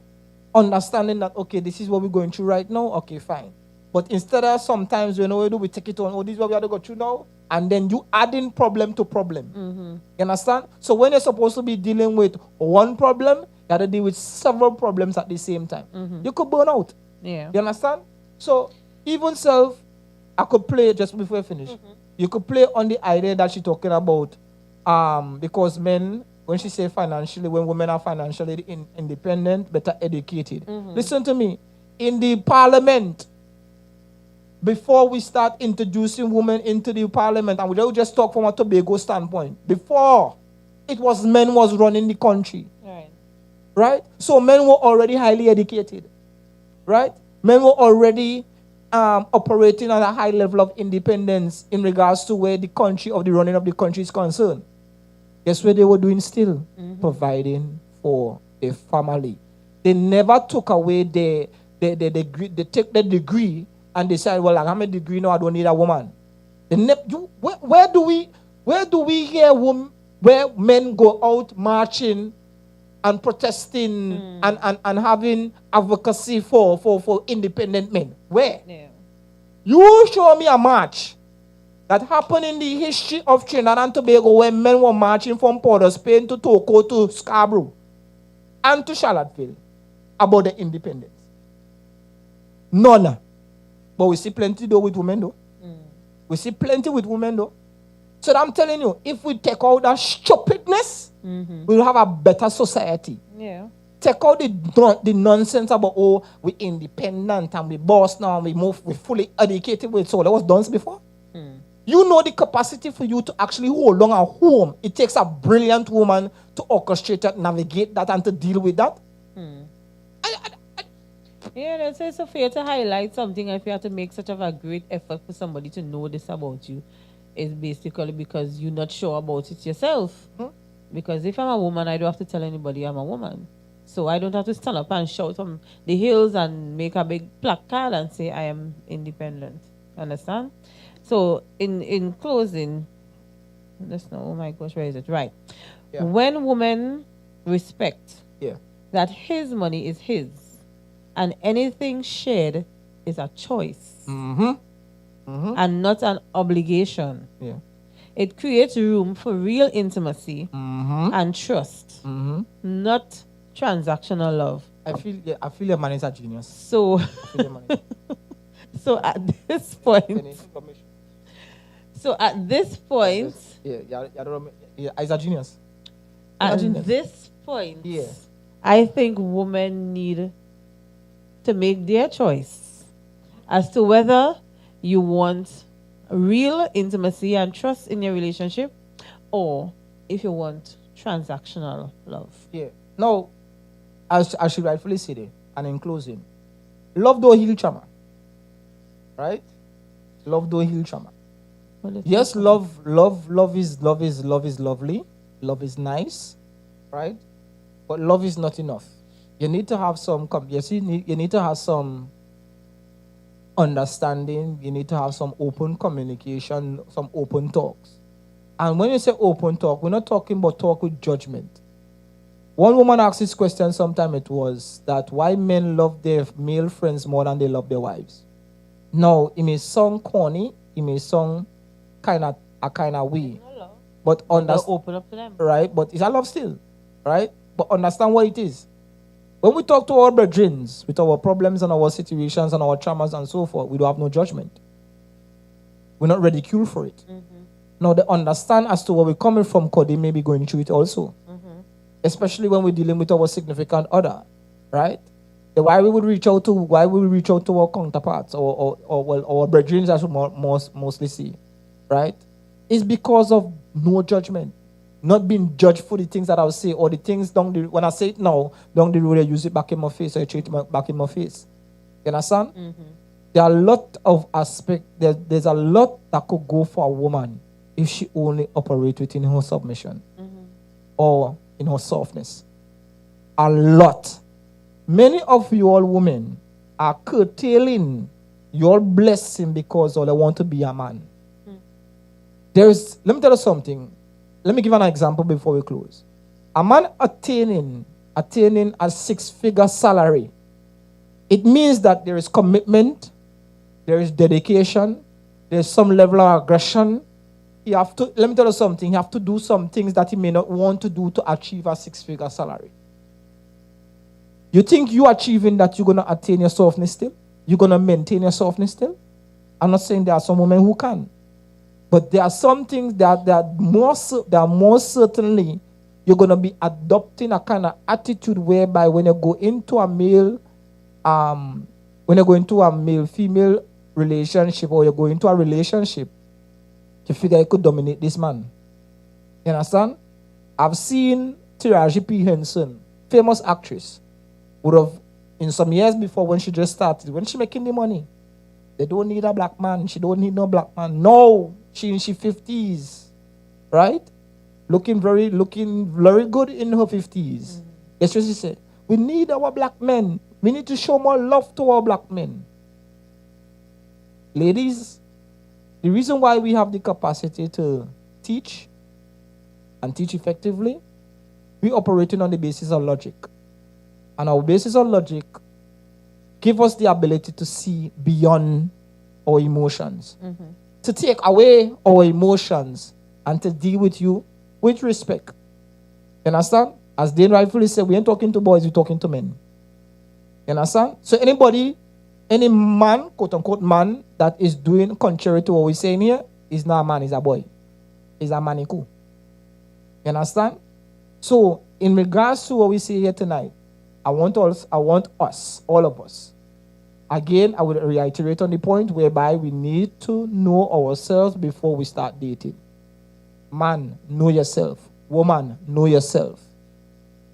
Understanding that, okay, this is what we're going through right now. Okay, fine. But instead of sometimes we take it on, this is what we have to go through now, and then you adding problem to problem. You understand? So when you're supposed to be dealing with one problem, you have to deal with several problems at the same time. You could burn out. Yeah. You understand? So even I could play just before I finish. You could play on the idea that she's talking about, because men, when she say financially, when women are financially independent, better educated. Listen to me. In the parliament, before we start introducing women into the parliament, and we don't just talk from a Tobago standpoint, before it was men was running the country. Right? So men were already highly educated. Right? Men were already operating at a high level of independence in regards to where the running of the country is concerned. Guess what they were doing still? Providing for their family. They never took away they take the degree and decide, well, I have a degree now, I don't need a woman. Where do we hear where men go out marching and protesting and having advocacy for independent men? Where? Yeah. You show me a march that happened in the history of Trinidad and Tobago where men were marching from Port of Spain to Toco to Scarborough and to Charlottesville about the independence. None. But we see plenty though with women though. We see plenty with women though. So I'm telling you, if we take out that stupidness, we'll have a better society. Yeah. Take out the nonsense about, we're independent and we boss now and we're fully educated with. So that was done before. You know the capacity for you to actually hold on a home. It takes a brilliant woman to orchestrate that, navigate that, and to deal with that. Yeah, it's so fair to highlight something if you have to make such a great effort for somebody to know this about you. It's basically because you're not sure about it yourself. Because if I'm a woman, I don't have to tell anybody I'm a woman. So I don't have to stand up and shout from the hills and make a big placard and say I am independent. Understand? So in closing, oh my gosh, where is it? Right. Yeah. When women respect that his money is his and anything shared is a choice and not an obligation, it creates room for real intimacy and trust, not transactional love. I feel your man is a genius. So at this point, he's a genius. At this point, I think women need to make their choice as to whether you want real intimacy and trust in your relationship or if you want transactional love. Yeah. Now, I should rightfully say that, and in closing, love don't heal trauma. Right? Love don't heal trauma. Yes, love is lovely. Love is nice, right? But love is not enough. You need to have some. You need to have some understanding. You need to have some open communication, some open talks. And when you say open talk, we're not talking about talk with judgment. One woman asked this question sometime. It was that why men love their male friends more than they love their wives. Now, it may sound corny. It may sound kind of way, but open up to them, right? But it's a love still, right? But understand what it is. When we talk to our brethren with our problems and our situations and our traumas and so forth, we don't have no judgment. We're not ridiculed for it. Now, they understand as to where we're coming from, because they may be going through it also. Especially when we're dealing with our significant other, right? Why we would reach out to our counterparts or our brethren, as we mostly see, right? It's because of no judgment, not being judged for the things that I will say or the things when I say it now, down the road I use it back in my face or I treat it back in my face. You understand? There are a lot of aspects. There's a lot that could go for a woman if she only operates within her submission or in her softness. A lot. Many of you all women are curtailing your blessing because all they want to be a man. Let me tell you something. Let me give an example before we close. A man attaining a 6-figure salary, it means that there is commitment, there is dedication, there's some level of aggression. Let me tell you something. You have to do some things that he may not want to do to achieve a 6-figure salary. You think you achieving that, you're going to attain your softness still? You're going to maintain your softness still? I'm not saying there are some women who can. But there are some things that are more certainly you're going to be adopting a kind of attitude whereby when you go into a male-female relationship, or you go into a relationship, you figure you could dominate this man. You understand? I've seen Taraji P. Henson, famous actress, would have, in some years before when she just started, when she making the money, they don't need a black man. She don't need no black man. No, she in her 50s, right? Looking very good in her 50s. That's what she said. We need our black men. We need to show more love to our black men. Ladies, the reason why we have the capacity to teach and teach effectively, we operating on the basis of logic. And our basis of logic give us the ability to see beyond our emotions. To take away our emotions and to deal with you with respect. You understand? As Dane rightfully said, we ain't talking to boys, we're talking to men. You understand? So any man, quote unquote man, that is doing contrary to what we're saying here, is not a man, is a boy. Is a maniku. You understand? So, in regards to what we see here tonight, I want us, all of us. Again, I would reiterate on the point whereby we need to know ourselves before we start dating. Man, know yourself. Woman, know yourself.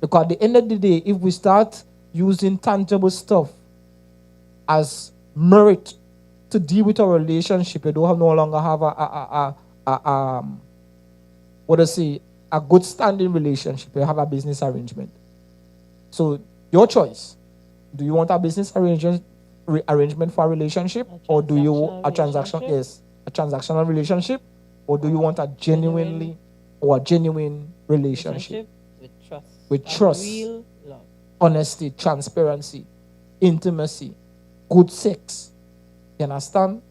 Because at the end of the day, if we start using tangible stuff as merit to deal with our relationship, you don't no longer have a good standing relationship. You have a business arrangement. So your choice. Do you want a business arrangement for a relationship, or do you a transaction? Yes, a transactional relationship, or do you want a genuine relationship with trust, real love, honesty, transparency, intimacy, good sex? You understand?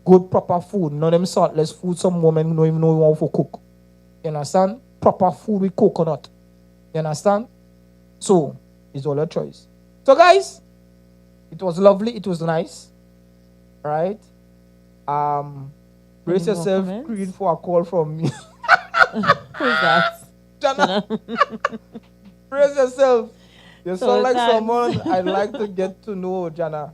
Good proper food. None of them saltless food. Some women don't even know how to cook. You understand? Proper food with coconut. You understand? So it's all a choice. So guys, it was lovely. It was nice. Right? Brace yourself, Creed, for a call from me. Who's that? Jana. Brace yourself. You sound like someone I'd like to get to know, Jana.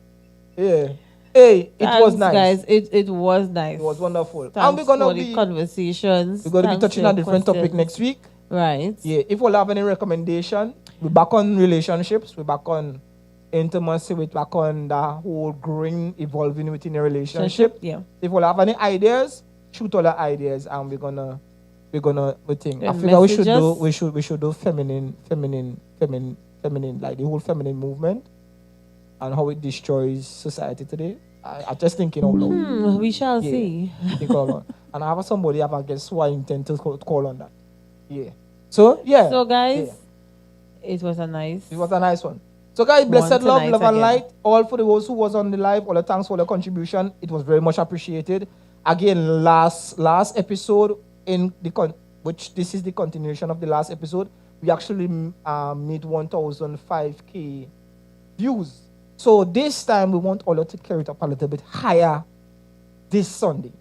Yeah. Hey, it was nice. Guys, it was nice. It was wonderful. Thanks and we're gonna be conversations. We're gonna be touching on a different topic next week. Right. Yeah. If we'll have any recommendation, we're back on relationships, we're back on intimacy, we're back on the whole growing, evolving within a relationship. Yeah. If we'll have any ideas, shoot all the ideas, and we think. I figure we should do feminine, like the whole feminine movement, and how it destroys society today. I just thinking out loud. We shall see. And I have somebody have a guess who I intend to call on that. Yeah. So yeah. So guys, it was a nice one. So guys, blessed love and light. All for those who was on the live, all the thanks for the contribution. It was very much appreciated. Again, last episode which this is the continuation of the last episode. We actually made 1,005K views. So this time we want all to carry it up a little bit higher this Sunday.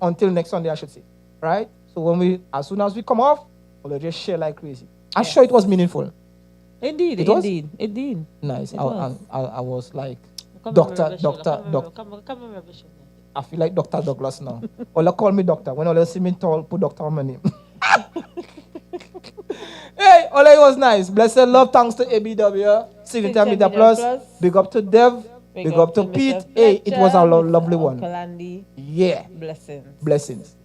Until next Sunday, I should say. Right? So as soon as we come off, we'll just share like crazy. I'm sure it was meaningful. Indeed. Nice. I was like, Doctor. I feel like Dr. Douglas now. All call me doctor. When all see me tall, put doctor on my name. Hey, all it was nice. Blessed love, thanks to ABW, Signature Media Plus. Big up to Dev. Big up to Pete. Hey, it was a lovely one. Uncle Andy. Yeah. Blessings. Blessings.